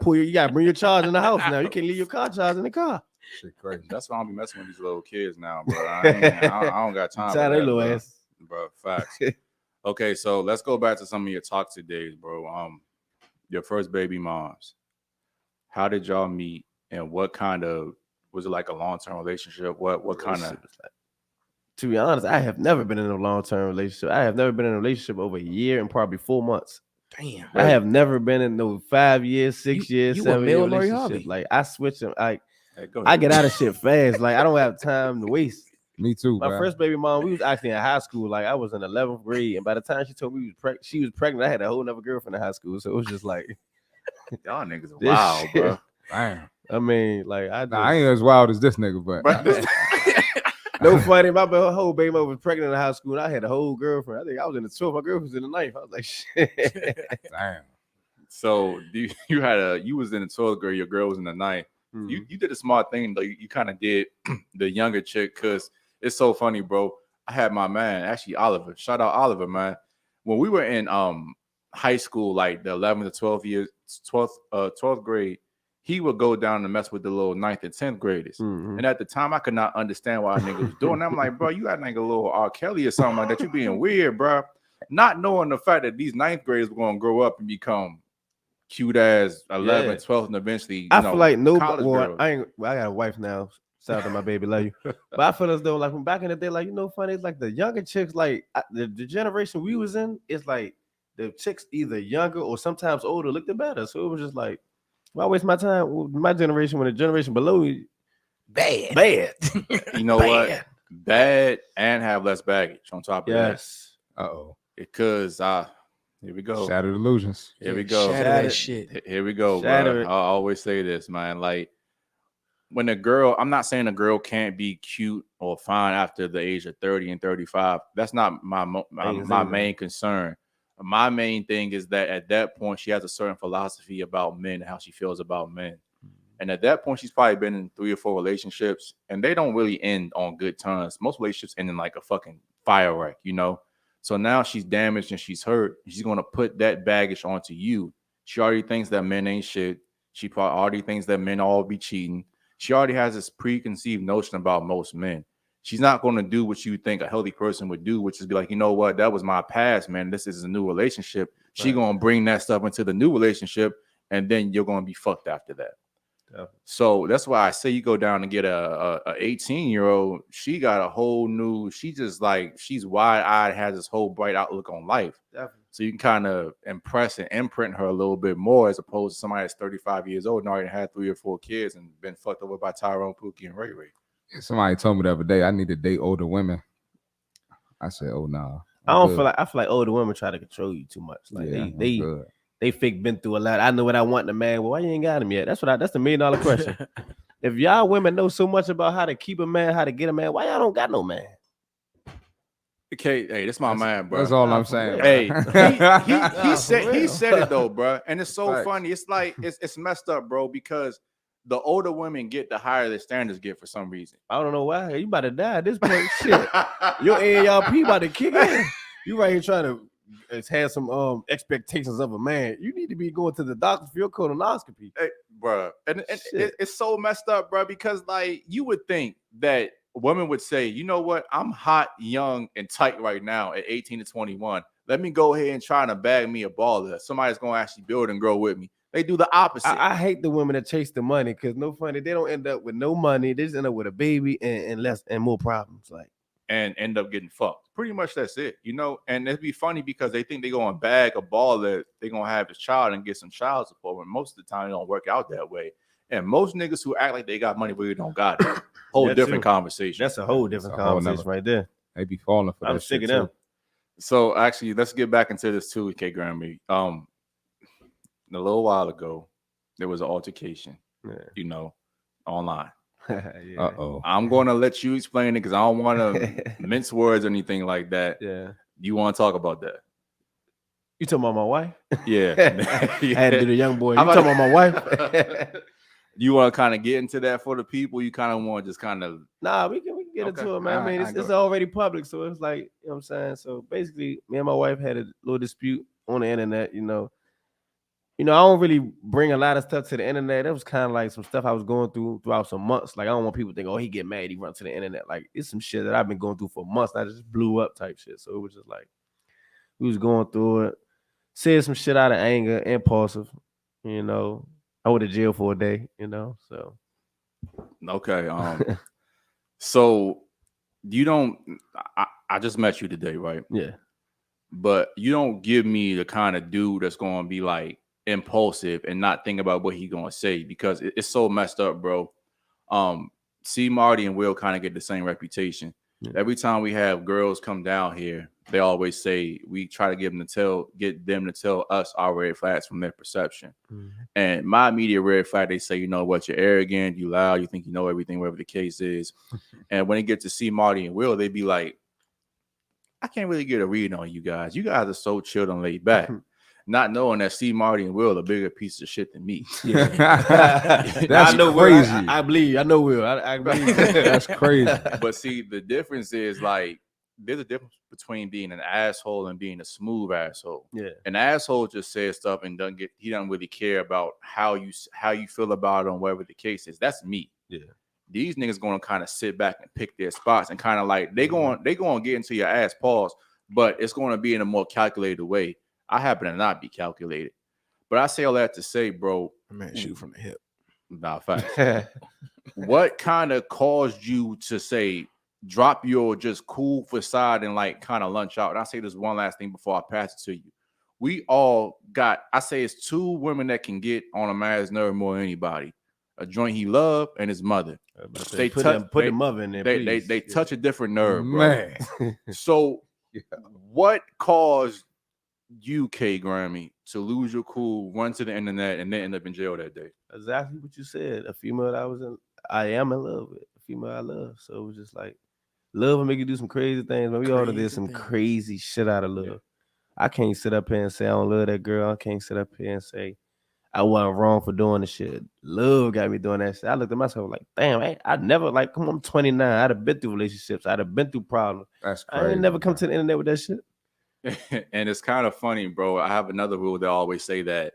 bring your charger in the house now. You can't leave your car charger in the car. Shit crazy. that's why I don't be messing with these little kids now, bro. I don't got time for Tie that, they little bro. ass. Bro, facts. Okay, so let's go back to some of your toxic days, bro. Your first baby moms. How did y'all meet, and what kind of was it like a long-term relationship? What kind of? To be honest, I have never been in a long-term relationship. I have never been in a relationship over a year and probably 4 months. Damn. I have never been in no 5 years, 6 years, you a 7 year male Lori relationship. Harvey. Like I switch them. Hey, go I ahead. get out of shit fast. Like I don't have time to waste. Me too, My bro. first baby mom, we was actually in high school. Like I was in 11th grade, and by the time she told me she was pregnant, I had a whole nother girlfriend in high school. So it was just like, Y'all niggas are this wild, shit. bro. Damn. I mean, like I ain't as wild as this nigga, but no funny. My whole baby mother was pregnant in high school, and I had a whole girlfriend. I think I was in the 12th. My girlfriend was in the 9th. I was like, shit. damn. So you was in the 12th grade, your girl was in the 9th. You did a smart thing though. You kind of did the younger chick because it's so funny, bro. I had my man, actually Oliver. Shout out Oliver, man. When we were in high school, like the 11th to 12th grade, he would go down and mess with the little 9th and 10th graders. Mhm. And at the time, I could not understand why a nigga was doing that. I'm like, bro, you got like a little R. Kelly or something like that. You being weird, bro. Not knowing the fact that these 9th graders were going to grow up and become cute as 11th, Yeah. 12th, and eventually, I feel like nobody. college Well, girls. I got a wife now. Shout out to my baby, love you. But I feel as though, like from back in the day, like funny. It's like the younger chicks, like the generation we was in. It's like the chicks either younger or sometimes older looked better. So it was just like, why waste my time with my generation when the generation below me bad. You know what? Bad and have less baggage on top of Yes. Uh-oh. that. Because here we go. Shattered Illusionz. Here we go. Shatter that shit. Here we go, Shatter bro. it. I always say this, man. Like when a girl, I'm not saying a girl can't be cute or fine after the age of 30 and 35. That's not my main concern. My main thing is that at that point, she has a certain philosophy about men and how she feels about men. And at that point, she's probably been in 3 or 4 relationships, and they don't really end on good terms. Most relationships end in like a fucking fire wreck, you know? So now she's damaged and she's hurt. And she's going to put that baggage onto you. She already thinks that men ain't shit. She probably already thinks that men all be cheating. She already has this preconceived notion about most men. She's not going to do what you think a healthy person would do, which is be like, you know what, that was my past, man. This is a new relationship. She going to bring that stuff into the new relationship, and then you're going to be fucked after that. Yeah. So that's why I say you go down and get a 18-year-old. She got a whole new. She just like she's wide-eyed, has this whole bright outlook on life. Definitely. So you can kind of impress and imprint her a little bit more, as opposed to somebody that's 35 years old and already had 3 or 4 kids and been fucked over by Tyrone, Pookie, and Ray Ray. Somebody told me the other day I need to date older women. I said, "Oh nah." I feel like older women try to control you too much. Like they fake been through a lot. I know what I want in a man. Well, why you ain't got him yet? That's the $1 million question. If y'all women know so much about how to keep a man, how to get a man, why y'all don't got no man? Okay, hey, that's my man, bro. That's all I'm saying. Hey, he said it though, bro. And it's so funny. It's like it's messed up, bro, because the older women get, the higher their standards get for some reason. I don't know why. You about to die at this point. Shit. Your AARP about to kick in. You right here trying to have some expectations of a man. You need to be going to the doctor for your colonoscopy. Hey, bro. And it's so messed up, bro, because like you would think that women would say, you know what? I'm hot, young, and tight right now at 18 to 21. Let me go ahead and try to bag me a baller. Somebody's going to actually build and grow with me. They do the opposite. I hate the women that chase the money because no funny. They don't end up with no money. They just end up with a baby and less and more problems. Like and end up getting fucked. Pretty much that's it, you know. And it'd be funny because they think they're gonna bag a baller, they're gonna have his child and get some child support. When most of the time it don't work out that way. And most niggas who act like they got money really don't got it. Whole different conversation. That's a whole different conversation right there. They be falling for that. I'm sick of them. So actually, let's get back into this too, KGrammi. A little while ago, there was an altercation, you know, online. I'm going to let you explain it because I don't want to mince words or anything like that. Yeah. You want to talk about that? You talking about my wife? Yeah. I had to do the young boy. You talking about my wife? You want to kind of get into that for the people? You kind of want to just kind of... Nah, we can get into it, man. I mean, it's already public, so it's like, you know what I'm saying? So basically, me and my wife had a little dispute on the internet, you know. I don't really bring a lot of stuff to the internet. That was kind of like some stuff I was going through throughout some months. Like, I don't want people to think, oh, he get mad, he run to the internet. Like, it's some shit that I've been going through for months. I just blew up type shit. So it was just like, we was going through it. Said some shit out of anger, impulsive, you know. I went to jail for a day, you know, so. Okay. So you don't, I just met you today, right? Yeah. But you don't give me the kind of dude that's going to be like impulsive and not think about what he's going to say because it's so messed up, bro. C, Marty, and Will kind of get the same reputation. Yeah. Every time we have girls come down here, they always say we try to get them to tell us our red flags from their perception. Mm-hmm. And my immediate red flag, they say, you know what, you're arrogant, you loud, you think you know everything, whatever the case is. And when it gets to C, Marty, and Will, they be like, I can't really get a read on you guys. You guys are so chilled and laid back. Not knowing that C, Marty, and Will are a bigger piece of shit than me. Yeah. That's crazy. I believe. I know Will. I believe. That's crazy. But see, the difference is like there's a difference between being an asshole and being a smooth asshole. Yeah. An asshole just says stuff and he doesn't really care about how you feel about it on whatever the case is. That's me. Yeah. These niggas gonna kind of sit back and pick their spots and kind of like they going to get into your ass pause, but it's going to be in a more calculated way. I happen to not be calculated, but I say all that to say, bro, man, shoot from the hip. Nah, facts. What kind of caused you to say drop your just cool facade and like kind of lunch out? And I say this one last thing before I pass it to you. We all got, I say it's 2 women that can get on a man's nerve more than anybody. A joint he love and his mother. They put the mother in there. They touch a different nerve, bro. Man. So what caused you, KGrammi, to lose your cool, run to the internet, and then end up in jail that day? Exactly what you said. A female I am in love with. A female I love. So it was just like love will make you do some crazy things. But we all did some crazy shit out of love. Yeah. I can't sit up here and say I don't love that girl. I can't sit up here and say I wasn't wrong for doing the shit. Love got me doing that shit. I looked at myself like, damn, I never like, come on, I'm 29. I'd have been through relationships. I'd have been through problems. That's crazy. I ain't never come to the internet with that shit. And it's kind of funny, bro. I have another rule that I always say that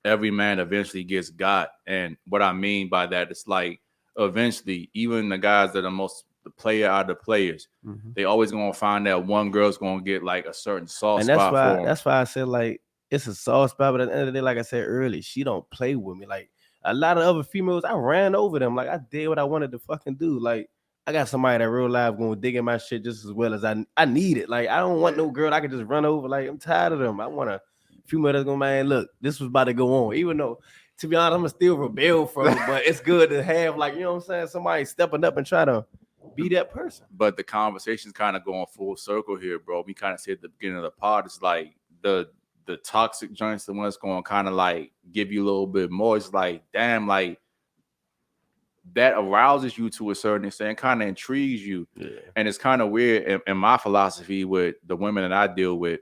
every man eventually gets got. And what I mean by that, it's like eventually, even the guys that are the player out of the players, they always gonna find that one girl's gonna get like a certain soft And spot for them. that's why I said like it's a soft spot, but at the end of the day, like I said earlier, she don't play with me. Like a lot of other females, I ran over them. Like I did what I wanted to fucking do. Like I got somebody that real life gonna dig in my shit just as well as I need it. Like I don't want no girl I can just run over. Like I'm tired of them. I want a female that's gonna, man, look, this was about to go on. Even though, to be honest, I'm gonna still rebel from it, but it's good to have, like, you know what I'm saying, somebody stepping up and try to be that person. But the conversation's kind of going full circle here, bro. We kind of said at the beginning of the pod, it's like the toxic joints, the ones going kind of like give you a little bit more. It's like, damn, like that arouses you to a certain extent, kind of intrigues you. Yeah. And it's kind of weird in my philosophy with the women that I deal with.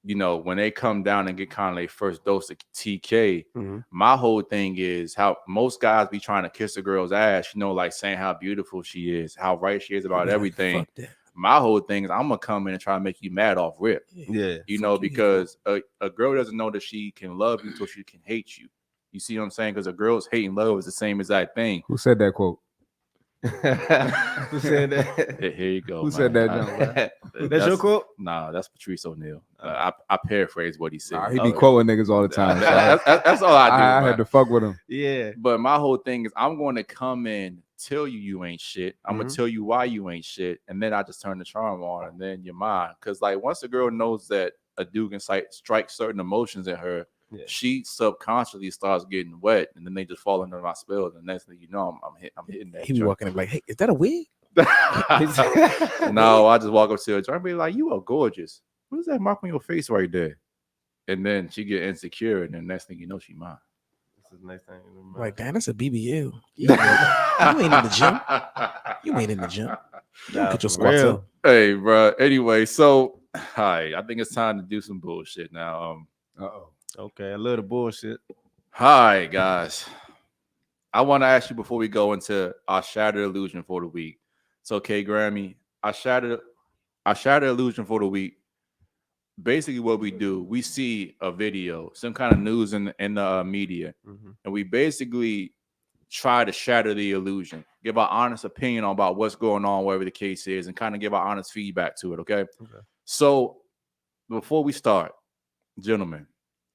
You know, when they come down and get kind of their first dose of TK, my whole thing is how most guys be trying to kiss a girl's ass, you know, like saying how beautiful she is, how right she is about everything. Fuck that. My whole thing is I'm gonna come in and try to make you mad off rip. Yeah. You know, because a girl doesn't know that she can love you until she can hate you. You see what I'm saying? Because a girl's hate and love is the same exact thing. Who said that quote? Who said that? Here you go. Who man. said that? That's your quote? Nah, that's Patrice O'Neal. I paraphrase what he said. Nah, he be quoting niggas all the time. That's all I do. I had to fuck with him. Yeah. But my whole thing is I'm going to come in, tell you ain't shit. I'm going to tell you why you ain't shit. And then I just turn the charm on and then you're mine. Because like once a girl knows that a dude can strike certain emotions in her, she subconsciously starts getting wet. And then they just fall under my spell. And the next thing you know, I'm hitting that. He be walking in like, hey, is that a wig? No, I just walk up to her and be like, you are gorgeous. What is that mark on your face right there? And then she get insecure. And then next thing you know, she mine. This is the next thing. Like, damn, that's a BBL. You ain't in the gym. You ain't in the gym. You don't put your squats up. Hey, bro. Anyway, so hi. I think it's time to do some bullshit now. Okay, I love the bullshit. Hi, guys. I want to ask you before we go into our Shattered Illusion for the week. So, KGrammi, our Shattered Illusion for the week. Basically, what we do, we see a video, some kind of news in the media, and we basically try to shatter the illusion, give our honest opinion about what's going on, whatever the case is, and kind of give our honest feedback to it. Okay. So, before we start, gentlemen,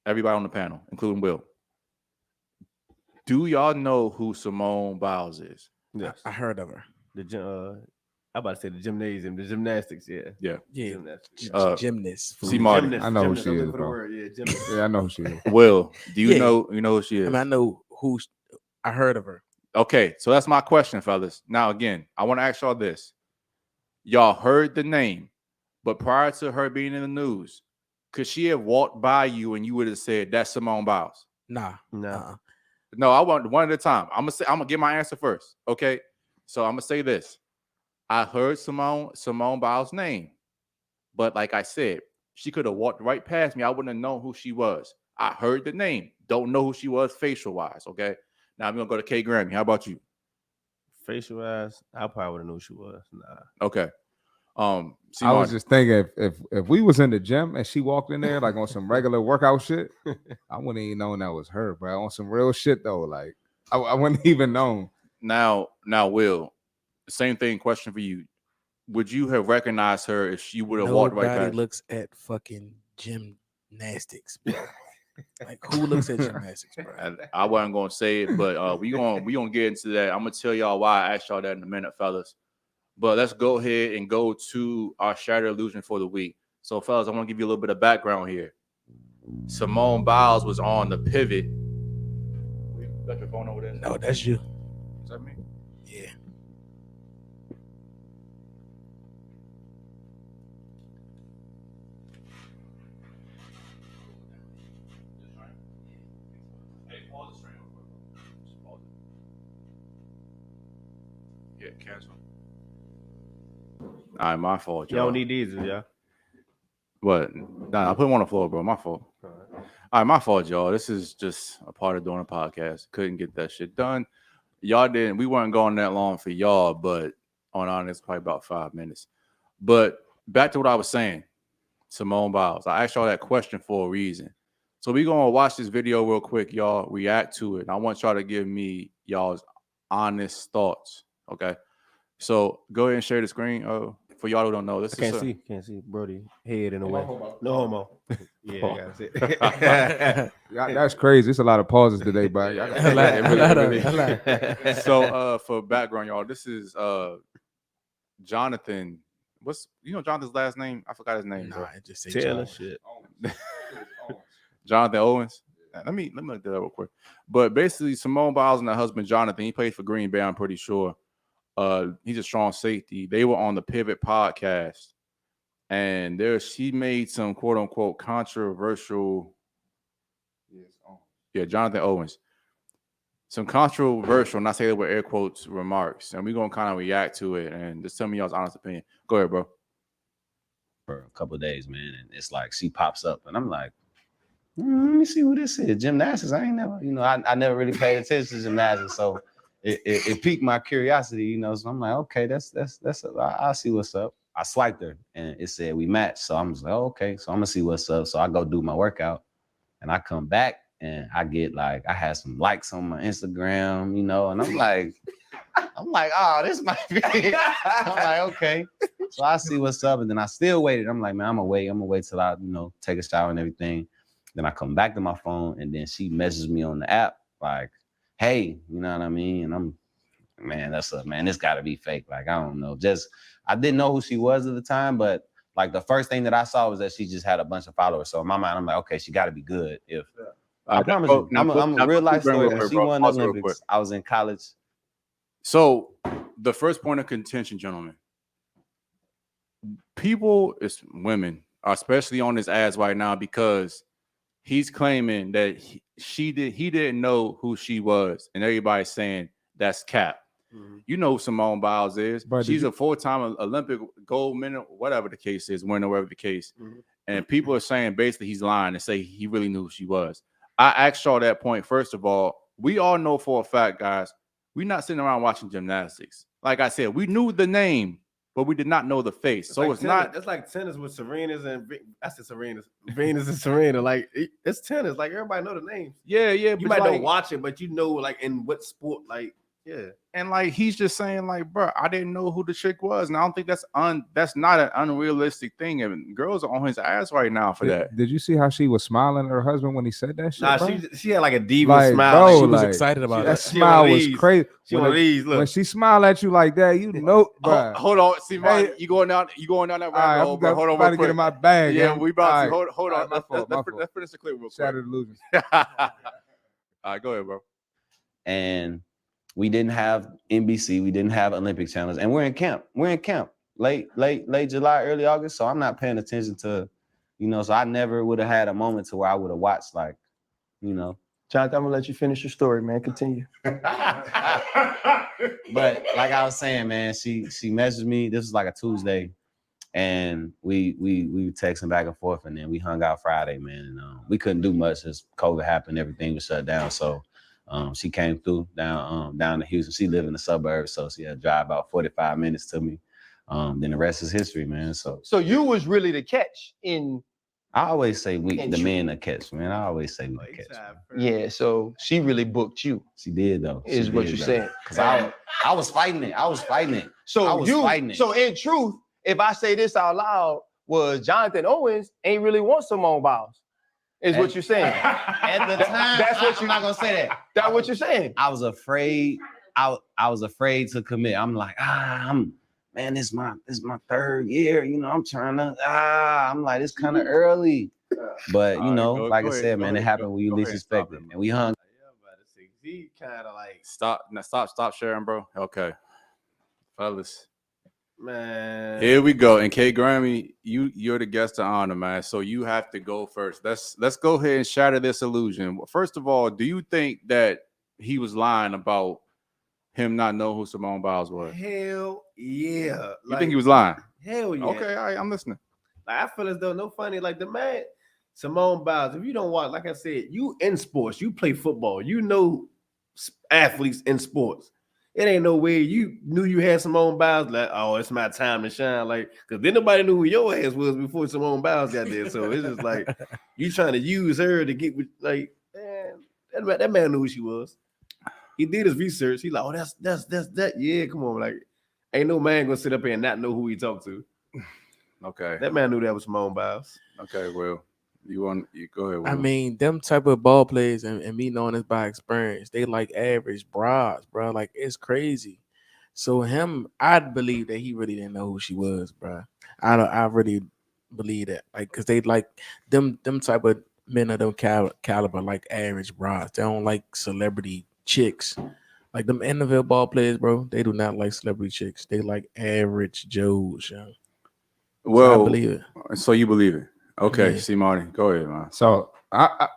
everybody on the panel, including Will, do y'all know who Simone Biles is? Yes. I heard of her. I'm about to say the gymnasium, the gymnastics, Yeah. Gymnast. See, Marty, I know who she is, bro. Yeah, I know who she is. Will, do you know who she is? I mean, I know who. I heard of her. Okay, so that's my question, fellas. Now, again, I want to ask y'all this. Y'all heard the name, but prior to her being in the news, could she have walked by you and you would have said, that's Simone Biles? Nah. No, I want one at a time. I'm gonna get my answer first. Okay. So I'm gonna say this. I heard Simone Biles' name, but like I said, she could have walked right past me. I wouldn't have known who she was. I heard the name, don't know who she was facial wise. Okay. Now I'm gonna go to KGrammi. How about you? Facial wise, I probably would have known who she was. Nah. Okay. I was just thinking if we was in the gym and she walked in there like on some regular workout shit, I wouldn't even known that was her, bro. On some real shit though, like I wouldn't even known. Now, Will, same thing. Question for you: would you have recognized her if she would have walked right past? Nobody looks at fucking gymnastics, bro. Like who looks at gymnastics, bro? I wasn't gonna say it, but we gonna get into that. I'm gonna tell y'all why I asked y'all that in a minute, fellas. But let's go ahead and go to our Shattered Illusion for the week. So, fellas, I want to give you a little bit of background here. Simone Biles was on the pivot. You got your phone over there? No, that's you. Is that me? Yeah. Yeah, cancel. All right, my fault, y'all. Y'all don't need these, y'all. What? Nah, I put them on the floor, bro. My fault. All right, my fault, y'all. This is just a part of doing a podcast. Couldn't get that shit done. Y'all didn't. We weren't going that long for y'all, but on honest, probably about 5 minutes. But back to what I was saying, Simone Biles. I asked y'all that question for a reason. So we're gonna watch this video real quick, y'all. React to it. And I want y'all to give me y'all's honest thoughts. Okay. So go ahead and share the screen. For y'all who don't know, this Can't see Brody head in the way. No homo. Yeah, I gotta see. That's crazy. It's a lot of pauses today, but So for background, y'all, this is Jonathan. What's Jonathan's last name? I forgot his name. Nah, it just say Taylor John. shit. Jonathan Owens. Let me look that up real quick. But basically, Simone Biles and her husband Jonathan, he played for Green Bay, I'm pretty sure. He's a strong safety. They were on the Pivot podcast, and she made some quote unquote controversial. Yeah, Jonathan Owens. Some controversial, not say it with air quotes, remarks, and we're gonna kind of react to it and just tell me y'all's honest opinion. Go ahead, bro. For a couple of days, man, and it's like she pops up, and I'm like, let me see who this is. Gymnastics. I ain't never, I never really paid attention to gymnastics, so it piqued my curiosity, So I'm like, okay, I'll see what's up. I swiped her, and it said we matched, so I'm just like, oh, okay, so I'm gonna see what's up. So I go do my workout, and I come back. And I get I had some likes on my Instagram, and I'm like, oh, this might be. I'm like, okay. So I see what's up, and then I still waited. I'm like, man, I'm gonna wait till I, take a shower and everything. Then I come back to my phone, and then she messages me on the app, like, hey, you know what I mean? And I'm, man, this gotta be fake. Like, I don't know. I didn't know who she was at the time, but like the first thing that I saw was that she just had a bunch of followers. So in my mind, I'm like, okay, she gotta be good. I promise you, I'm a real life story. When she won the Olympics, I was in college. So the first point of contention, gentlemen, people, it's women, especially on his ass right now, because he's claiming that he didn't know who she was, and everybody's saying that's cap. Mm-hmm. You know who Simone Biles is. But she's a 4-time Olympic gold medal, whatever the case is, winner, whatever the case. Mm-hmm. And people are saying basically he's lying and say he really knew who she was. I asked y'all that point. First of all, we all know for a fact, guys, we're not sitting around watching gymnastics. Like I said, we knew the name, but we did not know the face. It's tennis. Not. It's like tennis with Serena's and Venus and Serena. Like it's tennis. Like everybody know the names. Yeah. You might not watch it, but like in what sport, like. Yeah, and like he's just saying, like, bro, I didn't know who the chick was, and I don't think that's not an unrealistic thing. And girls are on his ass right now for that. Did you see how she was smiling at her husband when he said that shit? Nah, bro? she had like a diva smile. Bro, she was excited about that it. Smile was crazy. When she smiled at you like that, bro. Hold on, see, hey, you going down that rabbit hole, bro. Hold on, about to get in my bag. Yeah, we about to. Right. Hold on. Let's finish the clip real quick. Shattered Illusionz. All right, go ahead, bro. And we didn't have NBC, we didn't have Olympic channels, and we're in camp. Late July, early August. So I'm not paying attention to, so I never would have had a moment to where I would have watched, like, Jonathan, I'm gonna let you finish your story, man. Continue. But like I was saying, man, she messaged me. This was like a Tuesday, and we were texting back and forth, and then we hung out Friday, man. And we couldn't do much as COVID happened, everything was shut down. So she came through down to Houston. She lived in the suburbs, so she had to drive about 45 minutes to me. Then the rest is history, man. So you was really the catch in. I always say the men a catch, man. I always say we the catch. Yeah, so she really booked you. She did though. Is what you're saying? Because I was fighting it. So in truth, if I say this out loud, was Jonathan Owens ain't really want Simone Biles. Is what you're saying? At the time, that's what I'm not gonna say that. That's what you're saying. I was afraid. I was afraid to commit. I'm like, man, this is my third year. I'm trying to. I'm like, it's kind of early, but like I said, man, it happened when you least expect it, and we hung. He kind of like stop sharing, bro. Okay, fellas. Man, here we go. And KGrammi, you're the guest of honor, man. So you have to go first. Let's go ahead and shatter this illusion. First of all, do you think that he was lying about him not know who Simone Biles was? Hell yeah. You think he was lying? Hell yeah. Okay, all right, I'm listening. Like, I feel as though no funny. Like the man, Simone Biles, if you don't watch, like I said, you in sports, you play football, athletes in sports. It ain't no way you knew you had Simone Biles. Like, oh, it's my time to shine. Like, because then nobody knew who your ass was before Simone Biles got there. So it's just like you trying to use her to get with, like, man, that man knew who she was. He did his research. He like, oh, that's that. Yeah, come on, like, ain't no man gonna sit up here and not know who he talked to. Okay. That man knew that was Simone Biles. Okay, well, you go ahead. Will. I mean, them type of ball players and me knowing this by experience, they like average bras, bro. Like, it's crazy. So him, I'd believe that he really didn't know who she was, bro. I really believe that, like, because they like them type of men of them caliber, like average bras. They don't like celebrity chicks. Like them NFL ball players, bro. They do not like celebrity chicks. They like average Joes, yo. Well, so I believe it. So you believe it? Okay, Yeah. see, Marty, go ahead, man. So I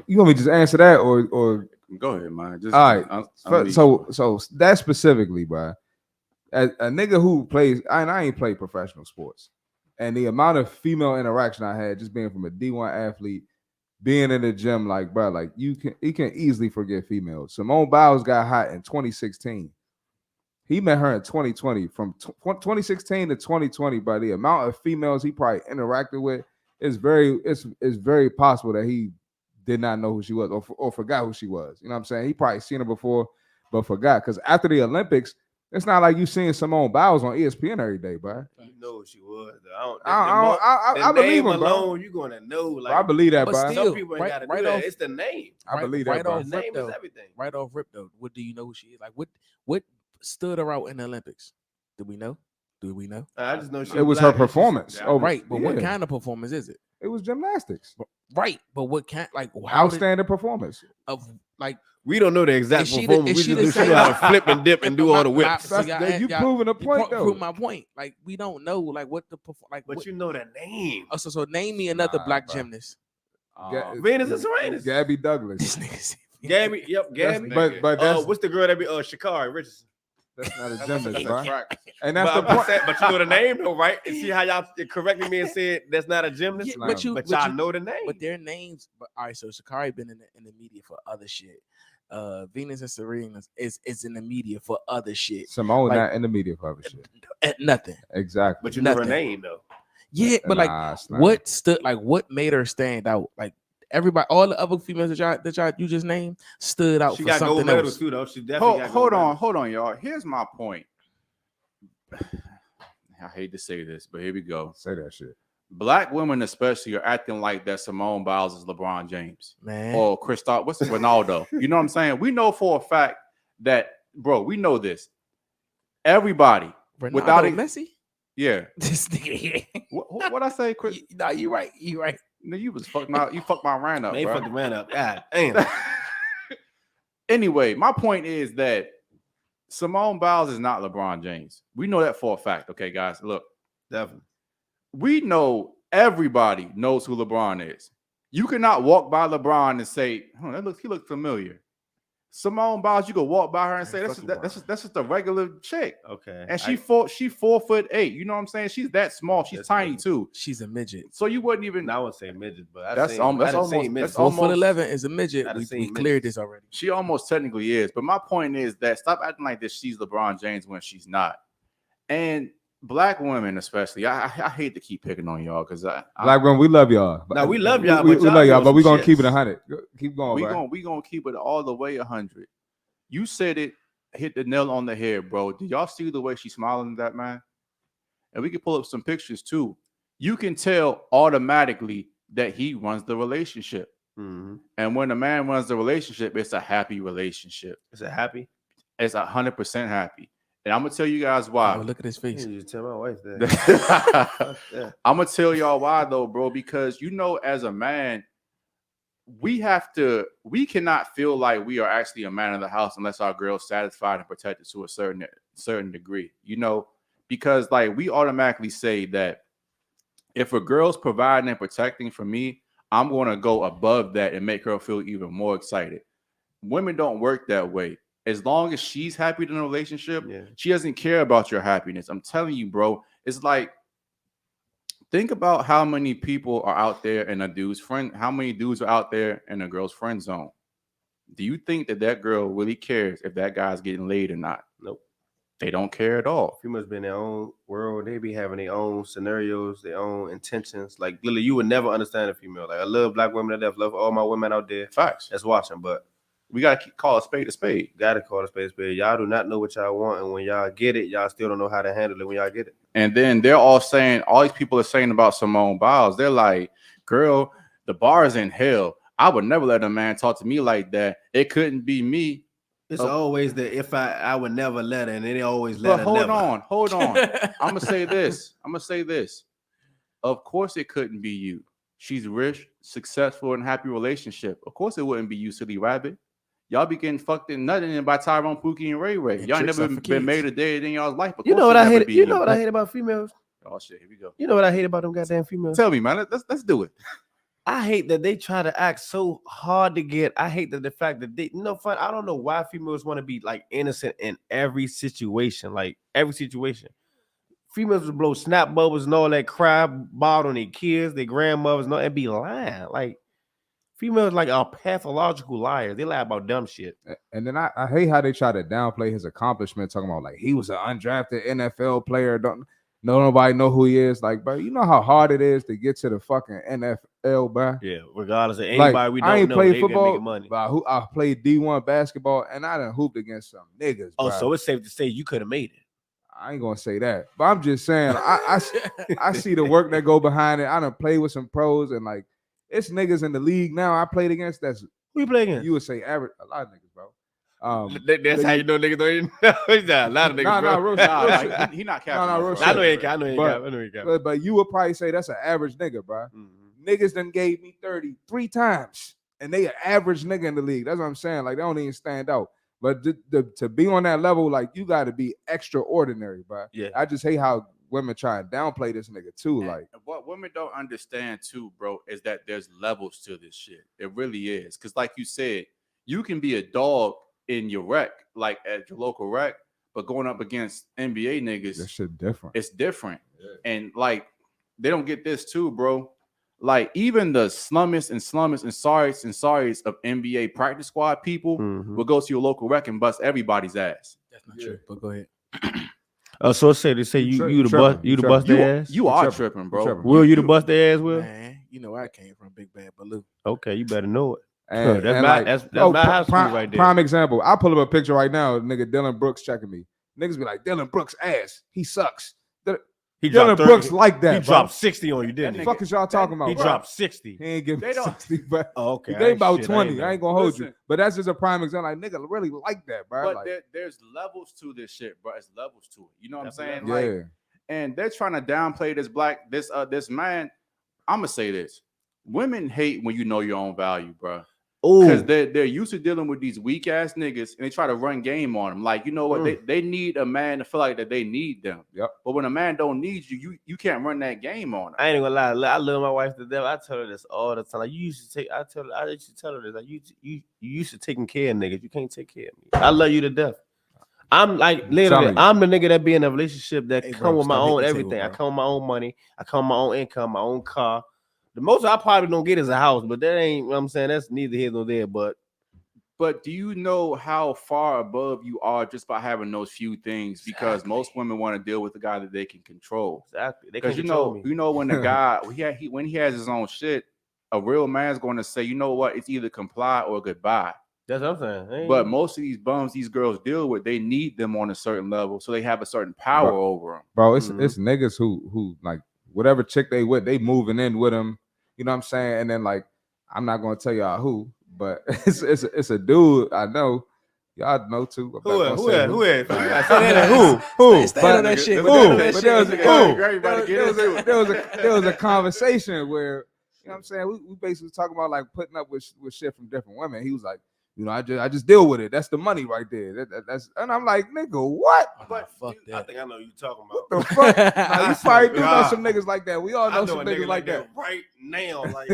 you want me to just answer that or go ahead, man. Just all right. So that specifically, bro. A nigga who plays, I ain't played professional sports, and the amount of female interaction I had just being from a D1 athlete, being in the gym, like, bro, like you can easily forget females. Simone Biles got hot in 2016. He met her in 2020. From 2016 to 2020, by the amount of females he probably interacted with, it's very possible that he did not know who she was or forgot who she was. You know what I'm saying? He probably seen her before, but forgot. Because after the Olympics, it's not like you seeing Simone Biles on ESPN every day, bro. You know who she was. I believe him, bro. You're gonna know. Like, I believe that, but bro. still, some people ain't gotta do that. off, it's the name. I believe that, bro. The name is everything. Right off rip though. What do you know who she is? Like, what stood her out in the Olympics? Do we know? I just know she. It was her performance. Oh, right. But what kind of performance is it? It was gymnastics. Right. But what kind? Like, how outstanding performance of like. We don't know the exact performance. We just know she how to flip and dip and do all the whips. You proving a point, though. Prove my point. Like, we don't know, like, what the like. But you know the name. Oh, so name me another black gymnast. Venus and Serenas. Gabby Douglas. This nigga. Gabby. Yep. Gabby. But that's what's the girl that be Shakari Richardson? That's not a gymnast, bro. And that's the point. But you know the name, though, right? And see how y'all corrected me and said that's not a gymnast. Yeah, but y'all know the name. But their names. But all right, so Shakari been in the media for other shit. Venus and Serena is in the media for other shit. Simone like, not in the media for other shit. Nothing. Exactly. But you know her name though. Yeah, but what made her stand out? Like everybody, all the other females that you just named stood out. She for got something gold medals else. too, though. She definitely hold on, y'all. Here's my point. I hate to say this, but here we go. Say that shit. Black women, especially, are acting like that Simone Biles is LeBron James, man, or Kristoff. What's Ronaldo? You know what I'm saying? We know for a fact that, bro. We know this. Everybody, Ronaldo, without it, Messi. Yeah. This nigga. What I say, Chris? No, you right. No, you fucked my rant up. They bro. fucked the rant up. God damn. Anyway, my point is that Simone Biles is not LeBron James. We know that for a fact. Okay, guys, look. Definitely. We know everybody knows who LeBron is. You cannot walk by LeBron and say, he looks familiar. Simone Biles, you could walk by her and say, that's just a regular chick. Okay. And she 4'8". You know what I'm saying? She's that small. She's tiny too. She's a midget. So you wouldn't even. I would say midget, but that's almost 4'11" is a midget. We cleared this already. She almost technically is. But my point is that stop acting like this. She's LeBron James when she's not. And black women, especially, I hate to keep picking on y'all because black women, we love y'all. No, we love y'all. We love y'all, but we're gonna keep it 100. Keep going. We gonna keep it all the way 100. You said it, hit the nail on the head, bro. Did y'all see the way she's smiling at that man? And we can pull up some pictures too. You can tell automatically that he runs the relationship. Mm-hmm. And when a man runs the relationship, it's a happy relationship. Is it happy? It's 100% happy. And I'm gonna tell you guys why. Oh, look at his face. You tell my wife that. I'm gonna tell y'all why though, bro. Because as a man, we cannot feel like we are actually a man of the house unless our girl's satisfied and protected to a certain degree. Because like we automatically say that if a girl's providing and protecting for me, I'm gonna go above that and make her feel even more excited. Women don't work that way. As long as she's happy in a relationship, she doesn't care about your happiness. I'm telling you, bro. It's like, think about how many people are out there in a dude's friend. How many dudes are out there in a girl's friend zone? Do you think that girl really cares if that guy's getting laid or not? Nope. They don't care at all. Females be in their own world. They be having their own scenarios, their own intentions. Like literally, you would never understand a female. Like I love black women to death. Love all my women out there Facts. that's watching, but We gotta call a spade a spade. gotta call a spade a spade. Y'all do not know what y'all want, and when y'all get it, y'all still don't know how to handle it when y'all get it. And then they're all saying, all these people are saying about Simone Biles. They're like, girl, the bar is in hell. I would never let a man talk to me like that. It couldn't be me. It's always the if I would never let her, and they always let her. But hold on. I'm gonna say this. Of course, it couldn't be you. She's rich, successful, and happy relationship. Of course, it wouldn't be you, silly rabbit. Y'all be getting fucked and nutting by Tyrone, Pookie, and Ray Ray. And Y'all tricks never are for been kids. made a day in y'all's life. Of You know course what it I never hate? be You know what I hate about females? Oh shit, here we go. You know what I hate about them goddamn females? Tell me, man. Let's do it. I hate that they try to act so hard to get. I hate that the fact that they fun. I don't know why females want to be like innocent in every situation. Like every situation. Females would blow snap bubbles and all that crap, bought on their kids, their grandmothers, and be lying. Like females like are pathological liars. They lie about dumb shit. And then I hate how they try to downplay his accomplishment, talking about like he was an undrafted NFL player. Nobody know who he is. Like, bro, you know how hard it is to get to the fucking NFL, bro. Yeah, regardless of anybody Like, we don't I ain't know, played they football, making money. but I played D1 basketball, and I done hooped against some niggas. Oh, bro. so it's safe to say you could have made it. I ain't gonna say that, but I'm just saying I see the work that go behind it. I done played with some pros, and like it's niggas in the league now I played against. That's Who you play against? you would say average. A lot of niggas, bro. That's how you know niggas don't even know. A lot of niggas, Nah, bro. real shit. Like, he not capping. No, no, real bro. I know shit. you got. I know you got. But you would probably say that's an average nigga, bro. Niggas done gave me 33 times, and they an average nigga in the league. That's what I'm saying. Like they don't even stand out. But to be on that level, like you got to be extraordinary, bro. Yeah. I just hate how women try and downplay this nigga too. Like what women don't understand too, bro, is that there's levels to this shit. It really is. Because like you said, you can be a dog in your rec, like at your local rec, but going up against NBA niggas, that shit different. it's different. Yeah. And like they don't get this too, bro. Like even the slummiest and sorries of NBA practice squad people will go to your local rec and bust everybody's ass. That's not true. But go ahead. So they say you the bust their ass. You are tripping, bro. Will you the bust their ass, Will? Man, you know where I came from, Big Bad Baloo. Okay, you better know it. And, that's my high school right there. Prime example. I pull up a picture right now. Nigga Dylan Brooks checking me. Niggas be like, Dylan Brooks ass. He sucks. Dylan Brooks like that. He dropped 60 on you, didn't What he? the fuck is y'all talking about? He bro? dropped 60. He ain't give me They don't- 60, but Oh, okay. he gave about 20. Shit, I ain't gonna hold you. Listen. But that's just a prime example. Like, nigga really like that, bro. But Like, there's levels to this shit, bro. It's levels to it. You know what I'm saying? yeah. Like, and they're trying to downplay this man. I'm gonna say this: women hate when you know your own value, bro. Because they're used to dealing with these weak ass niggas, and they try to run game on them. Like, you know what? They need a man to feel like that they need them. Yep. But when a man don't need you, you can't run that game on them. I ain't gonna lie. I love my wife to death. I tell her this all the time. Like you used to take. I used to tell her this. Like you used to taking care of niggas. You can't take care of me. I love you to death. I'm like literally. I'm the nigga that be in a relationship that come with my own everything. I come with my own money. I come with my own income, my own car. The most I probably don't get is a house, but that ain't what I'm saying. That's neither here nor there. But do you know how far above you are just by having those few things? Because most women want to deal with the guy that they can control. Exactly. Because you know when the guy when he has his own shit, a real man's going to say, you know what, it's either comply or goodbye. That's what I'm saying. But most of these bums these girls deal with, they need them on a certain level, so they have a certain power over them. Bro, it's niggas who like whatever chick they with, they moving in with them. You know what I'm saying? And then like, I'm not gonna tell y'all who, but it's a dude I know. Y'all know too. Who? Stand on that shit. There was a conversation where, you know what I'm saying, we basically was talking about like putting up with shit from different women. He was like, you know, I just deal with it. That's the money right there. That's and I'm like, nigga, what? But fuck I that. think I know what you're talking about. The fuck? Nah, you probably do know some niggas like that. We all know some niggas like that right now. Like,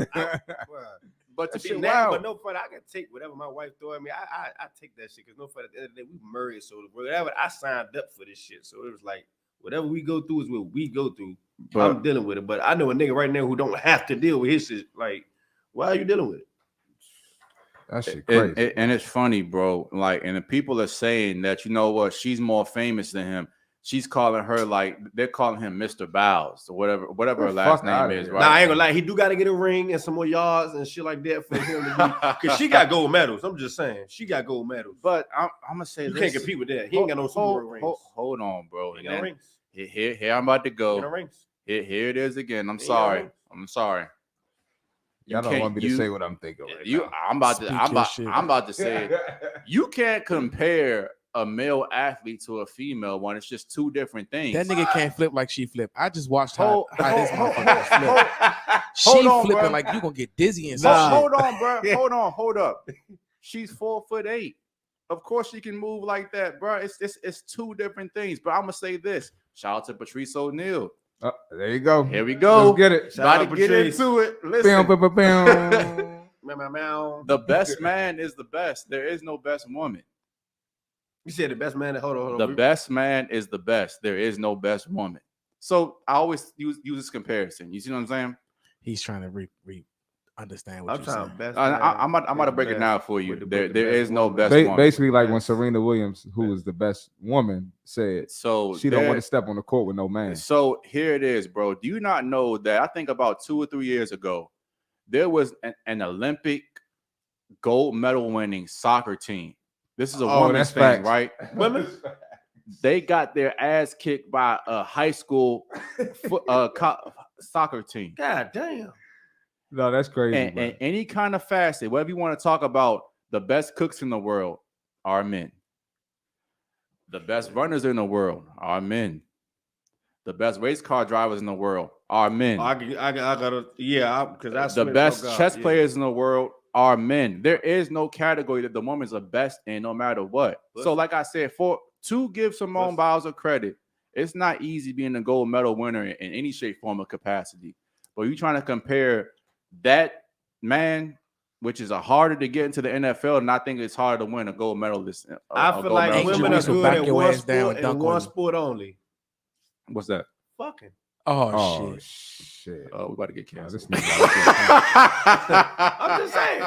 but to that be shit now, but no fun. I can take whatever my wife throw at me. I take that shit because no fun. At the end of the day, we married, so whatever I signed up for this shit. So it was like whatever we go through is what we go through. But I'm dealing with it. But I know a nigga right now who don't have to deal with his shit. Like, why are you dealing with it? That shit crazy. And it's funny, bro. Like, and the people are saying that, you know what, she's more famous than him. She's calling her, like, they're calling him Mr. Biles or whatever her last name is, right? Nah, I ain't gonna lie. He do got to get a ring and some more yards and shit like that for him to be. Because she got gold medals. I'm just saying. She got gold medals. But I'm going to say you this. can't compete with that. He ain't got no Super Bowl rings. Hold on, bro. He ain't got no rings. Here I'm about to go. He ain't got no rings. Here it is again. I'm He ain't sorry. got I'm sorry. Y'all don't want me to say what I'm thinking. Right now. I'm about to say it. You can't compare a male athlete to a female one. It's just two different things. That nigga can't flip like she flipped. I just watched how this motherfucker flip. She flipping bro. like you gonna get dizzy inside. Hold on, bro. Hold up. She's 4'8". Of course she can move like that, bro. It's two different things. But I'm gonna say this. Shout out to Patrice O'Neal. There you go. Here we go. Let's get it. About to get into it. Listen. The best man is the best. There is no best woman. You said the best man. Hold on. The best man is the best. There is no best woman. So I always use this comparison. You see what I'm saying? He's trying to understand what you're saying. I'm about to break it down for you. There is no best woman. Basically, like when Serena Williams, who was the best woman, said so she don't want to step on the court with no man. So here it is, bro. Do you not know that I think about 2 or 3 years ago, there was an Olympic gold medal winning soccer team. This is a women's thing, facts. right? Women? They got their ass kicked by a high school soccer team. God damn. No, that's crazy. And any kind of facet, whatever you want to talk about, the best cooks in the world are men. The best runners in the world are men. The best race car drivers in the world are men. I gotta, because the best chess players in the world are men. There is no category that the woman's the best in, no matter what. So, like I said, to give Simone Biles a credit, it's not easy being a gold medal winner in any shape, form, or capacity. But you're trying to compare that man, which is harder to get into the NFL, and I think it's harder to win a gold medalist. I feel like women are good at one sport and one sport only. What's that? Fucking. Oh shit. Oh, we about to get canceled. I'm just saying.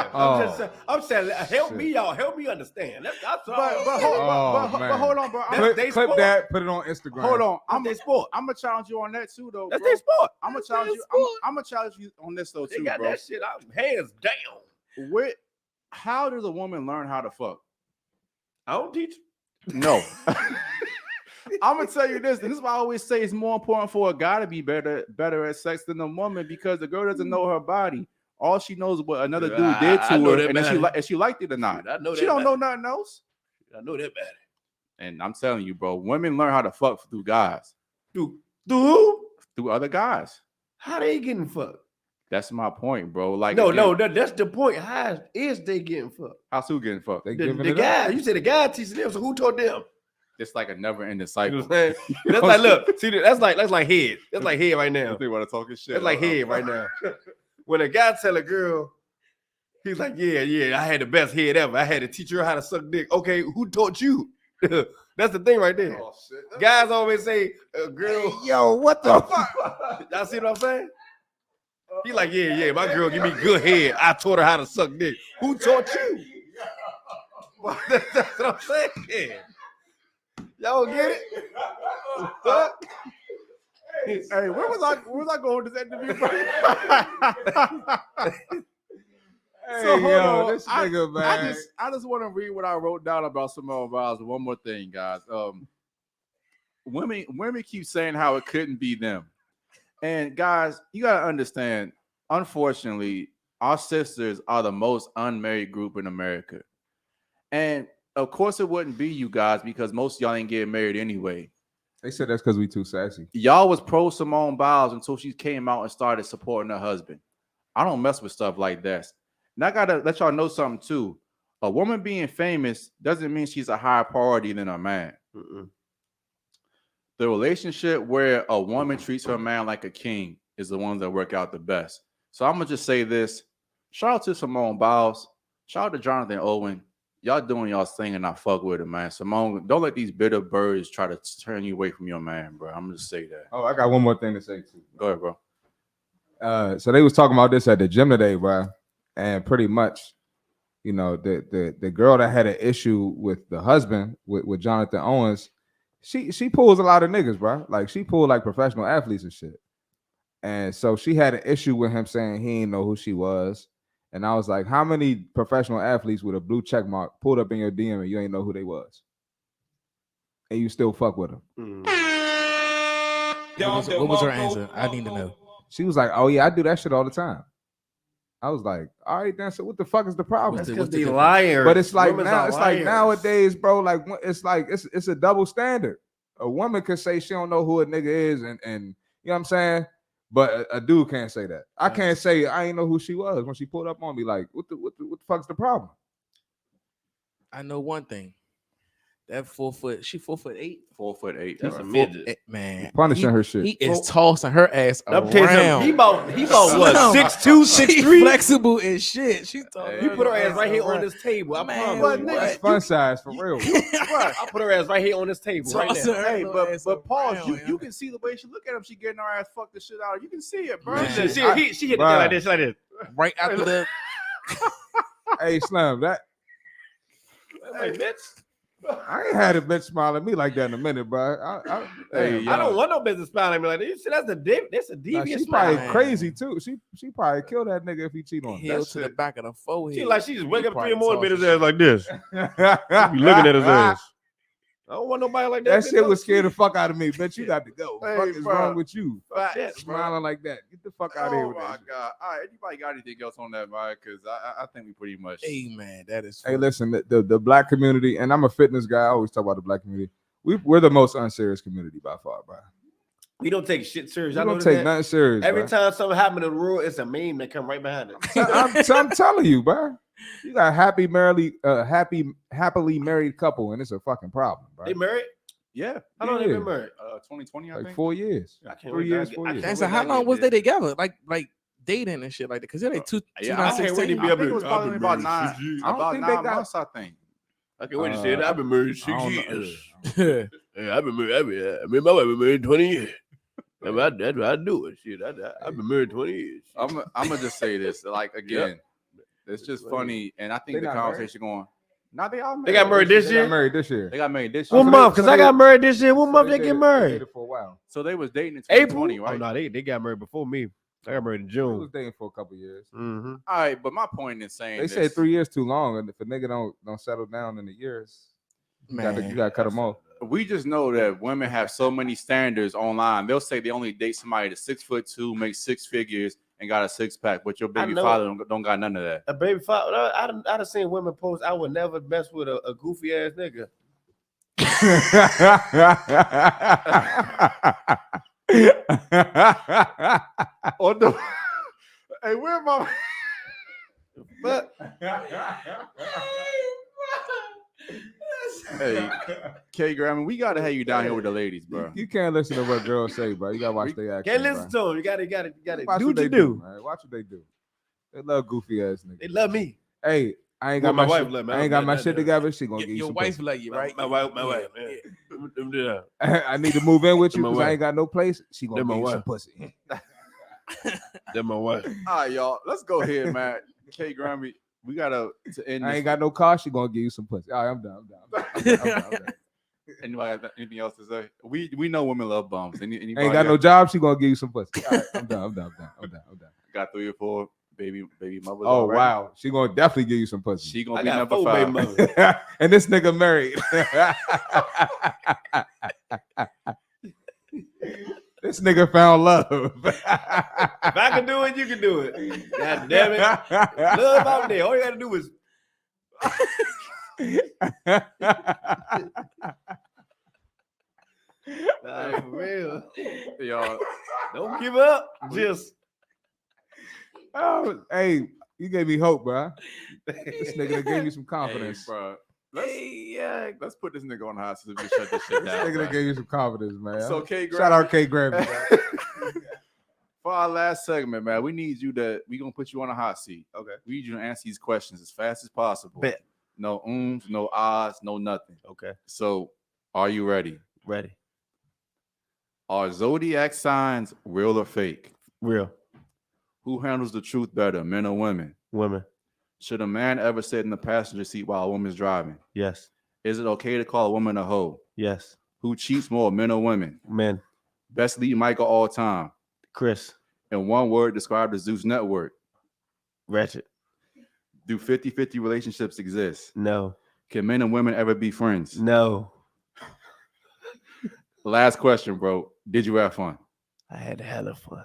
I'm saying. Help me, y'all. Help me understand. But hold on, bro. Clip that. Put it on Instagram. Hold on. I'm gonna challenge you on that too, though. That's their sport. I'm gonna challenge you. I'm gonna challenge you on this though too, they got bro. that shit out hands down. How does a woman learn how to fuck? I don't teach. No. I'm gonna tell you this. And this is why I always say it's more important for a guy to be better at sex than a woman, because the girl doesn't know her body. All she knows is what another dude did to her, and if she liked it or not. She don't know nothing else. I know that better. And I'm telling you, bro, women learn how to fuck through guys. Through who? Through other guys. How they getting fucked? That's my point, bro. Like that's the point. How is they getting fucked? How's who getting fucked? The guy. You said the guy teaching them. So who taught them? It's like a never-ending cycle. You know what I'm saying? That's like, look, see, that's like head. That's like head right now. They want to talk shit. That's like head right now. When a guy tell a girl, he's like, yeah, I had the best head ever. I had to teach her how to suck dick. Okay, who taught you? That's the thing right there. Oh, shit. Guys always say, girl, hey, yo, what the fuck? Y'all see what I'm saying? He like, yeah, my girl give me good head. I taught her how to suck dick. Who taught you? That's what I'm saying. Y'all get it? Hey, where was I going with this interview? Hey, yo, this nigga, man. I just want to read what I wrote down about Simone Biles. One more thing, guys. Women keep saying how it couldn't be them. And guys, you gotta understand, unfortunately, our sisters are the most unmarried group in America. And of course, it wouldn't be you guys, because most of y'all ain't getting married anyway. They said that's because we too sassy. Y'all was pro Simone Biles until she came out and started supporting her husband. I don't mess with stuff like that. And I gotta let y'all know something too. A woman being famous doesn't mean she's a higher priority than a man. The relationship where a woman treats her man like a king is the ones that work out the best. So I'm gonna just say this. Shout out to Simone Biles. Shout out to Jonathan Owen. Y'all doing y'all's thing, and I fuck with it, man. Simone, don't let these bitter birds try to turn you away from your man, bro. I'm gonna just say that. Oh, I got one more thing to say too. Go ahead, bro. So they was talking about this at the gym today, bro, and pretty much, you know, the girl that had an issue with the husband with Jonathan Owens, she pulls a lot of niggas, bro. Like she pulled like professional athletes and shit. And so she had an issue with him saying he didn't know who she was. And I was like, how many professional athletes with a blue check mark pulled up in your DM and you ain't know who they was? And you still fuck with them? What was her answer? I need to know. She was like, oh yeah, I do that shit all the time. I was like, all right, then. So what the fuck is the problem? What's the Because they difference? liars. But it's like Women's now, are it's like liars. nowadays, bro. Like it's a double standard. A woman could say she don't know who a nigga is, and you know what I'm saying. But a dude can't say that. I can't say I ain't know who she was when she pulled up on me. Like, what the fuck's the problem? I know one thing. That 4 foot, she 4'8". 4'8". That's a bro. midget. Man, Punishing her shit. He is tossing her ass I'm telling you something, around. he about what, Slim. 6'2", She 6'3"? flexible as shit. She tossing You put her ass ass right here around. on this table. I Man, promise. what? It's fun size for real. I put her ass right here on this table right Tossing now. her Hey, little but ass pause. around, You can see the way she look at him. She getting her ass fucked the shit out. You can see it, bro. Man. She hit the thing like this, like this. right after the Hey, Slim, that Hey, bitch. I ain't had a bitch smile at me like that in a minute, bro. Hey, I don't want no business smiling at me like that. You see, that's a Nah, devious she smile. probably crazy too. She probably kill that nigga if he cheat on her. heel to the back of the forehead. She like she just wake He up 3 probably in the morning, tossing his ass like this. That Be looking at his ass. I don't want nobody like that. That shit was scared the fuck out of me. Bitch, you got to go. Hey, Fuck is bro. wrong with you? Facts, bro. Smiling like that. Get the fuck out of here Oh with my that. god! All right, anybody got anything else on that, man? Because I think we pretty much. Hey man, that is. Hey, funny. listen, the black community, and I'm a fitness guy. I always talk about the black community. We're the most unserious community by far, bro. We don't take shit serious. We I don't know take that. nothing serious. Every bro. time something happens in the world, it's a meme that come right behind it. I'm telling you, bro. You got happily married couple, and it's a fucking problem, bro. They married? Yeah, How long they Yeah. been married? 2020, I Like think. 4 years. I can't 3 wait years, to- 4 I years. can't And so wait how to long get was they there. together? Like dating and shit like that? Because it like Yeah, I can't wait to 2016. be I've I think it was been probably about married 6 nine, years. I don't about think they 9 got- months, I think. I can't wait to say that. I've been married 6 I don't know. years. Yeah. Yeah, I've been married. Me and my wife been married 20 years. That's what I do it. Shit, I've been married 20 years. I'm gonna just say this, like again, it's just funny, and I think They the not married? conversation going. Now they all married. They got married this They got year? married this year. They got married this What year. month? Because so I they- got married this year. What So month they they get dated- married? dated for a while. So they was dating in April? 2020, right? Oh, no, they got married before me. I got married in They June. was dating for a couple years. Mm-hmm. All right, but my point in saying They this, say 3 years too long, and if a nigga don't settle down in the years, you gotta cut them off. we just know that women have so many standards online. They'll say they only date somebody that's 6'2", makes 6 figures, and got a 6-pack, but your baby know. father don't got none of that. A baby father. I done seen women post, I would never mess with a goofy ass nigga. Or the, hey, where my But hey KGrammi, we gotta have you down here with the ladies, bro. You can't listen to what girls say, bro. You gotta watch their actions. can't listen bro. to them. You gotta Watch do what what you they do. man. Watch what they do. They love goofy ass niggas. They love me. Hey, I ain't Well, got my my wife shit. love me. I ain't got my That- shit that- together. She gonna give you Your some wife pussy. love you, right? My wife. Yeah. I need to move in with you My because I wife. ain't got no place. She gonna That my give you some wife. pussy. That's my wife. All right, y'all, let's go ahead, man. KGrammi, we gotta to end. I This. ain't got no car. She gonna give you some pussy. All right, I'm done. I'm done. Anybody have anything else to say? We know women love bums. Anybody Ain't got no job. She gonna give you some pussy. All right, I'm done. got 3 or 4 baby mothers. Oh already. wow, she gonna definitely give you some pussy. She gonna I be got number 4 5. baby mothers. And this nigga married. This nigga found love. If I can do it, you can do it. God damn it. Love out there. All you gotta do is for real. Y'all, Don't give up. Just Oh, hey, you gave me hope, bro. This nigga done gave you some confidence. hey, bro. Let's put this nigga on the hot seat. We shut this shit This down. nigga bro. done gave you some confidence, man. So KGrammi, Shout out KGrammi, bro. for our last segment, man, we need you to. We gonna put you on a hot seat. okay. We need you to answer these questions as fast as possible. Bet. No ums, no ahs, no nothing. Okay. So, are you ready? Ready. Are zodiac signs real or fake? Real. Who handles the truth better, men or women? Women. Should a man ever sit in the passenger seat while a woman's driving? Yes. Is it okay to call a woman a hoe? Yes. Who cheats more, men or women? Men. Best lead mic of all time. Chris. In one word, describe the Zeus network. Ratchet. Do 50-50 relationships exist? No. Can men and women ever be friends? No. Last question, bro. Did you have fun? I had a hell of fun.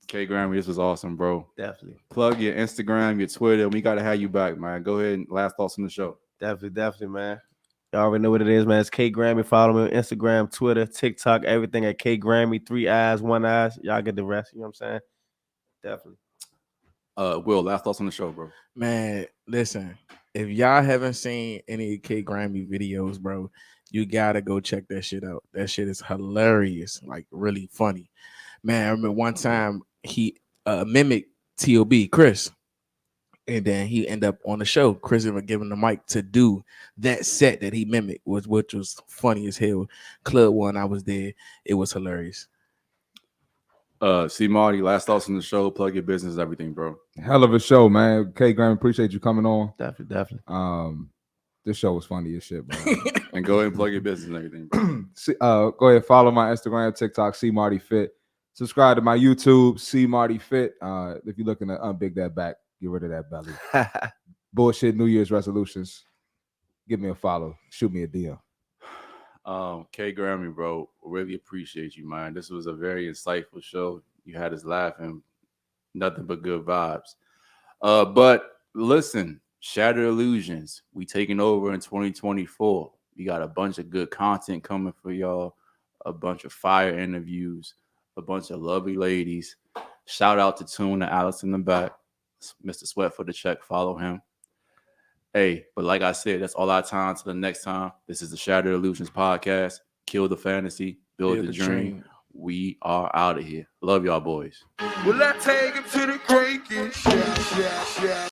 KGrammi, this was awesome, bro. Definitely. Plug your Instagram, your Twitter, and we got to have you back, man. Go ahead and last thoughts on the show. Definitely, man. Y'all already know what it is, man. It's KGrammi. Follow me on Instagram, Twitter, TikTok, everything at KGrammi. 3 eyes, 1 eye. Y'all get the rest. You know what I'm saying? Definitely. Will, last thoughts on the show, bro. Man, listen, if y'all haven't seen any KGrammi videos, bro, you gotta go check that shit out. That shit is hilarious, like really funny. Man, I remember one time he mimicked T.O.B. Chris, and then he ended up on the show. Chris ever giving the mic to do that set that he mimicked, which was funny as hell. Club One, I was there. It was hilarious. Marty, last thoughts on the show. Plug your business, everything, bro. Hell of a show, man. KGrammi, appreciate you coming on. Definitely. This show was funny as shit, bro. And go ahead and plug your business and everything, bro. Go ahead, follow my Instagram, TikTok, CmartyFit. Subscribe to my YouTube, CmartyFit. If you're looking to unbig that back, get rid of that belly. Bullshit New Year's resolutions. Give me a follow. Shoot me a DM. KGrammi, bro, really appreciate you, man. This was a very insightful show. You had us laughing, nothing but good vibes. But listen, Shattered Illusionz, we taking over in 2024. We got a bunch of good content coming for y'all, a bunch of fire interviews, a bunch of lovely ladies. Shout out to Tune and Alex in the back. Mr. Sweat for the check. Follow him. Hey, but like I said, that's all our time. Till the next time. This is the Shattered Illusionz podcast. Kill the fantasy, build the dream. We are out of here. Love y'all, boys. Will I take him to the cranky?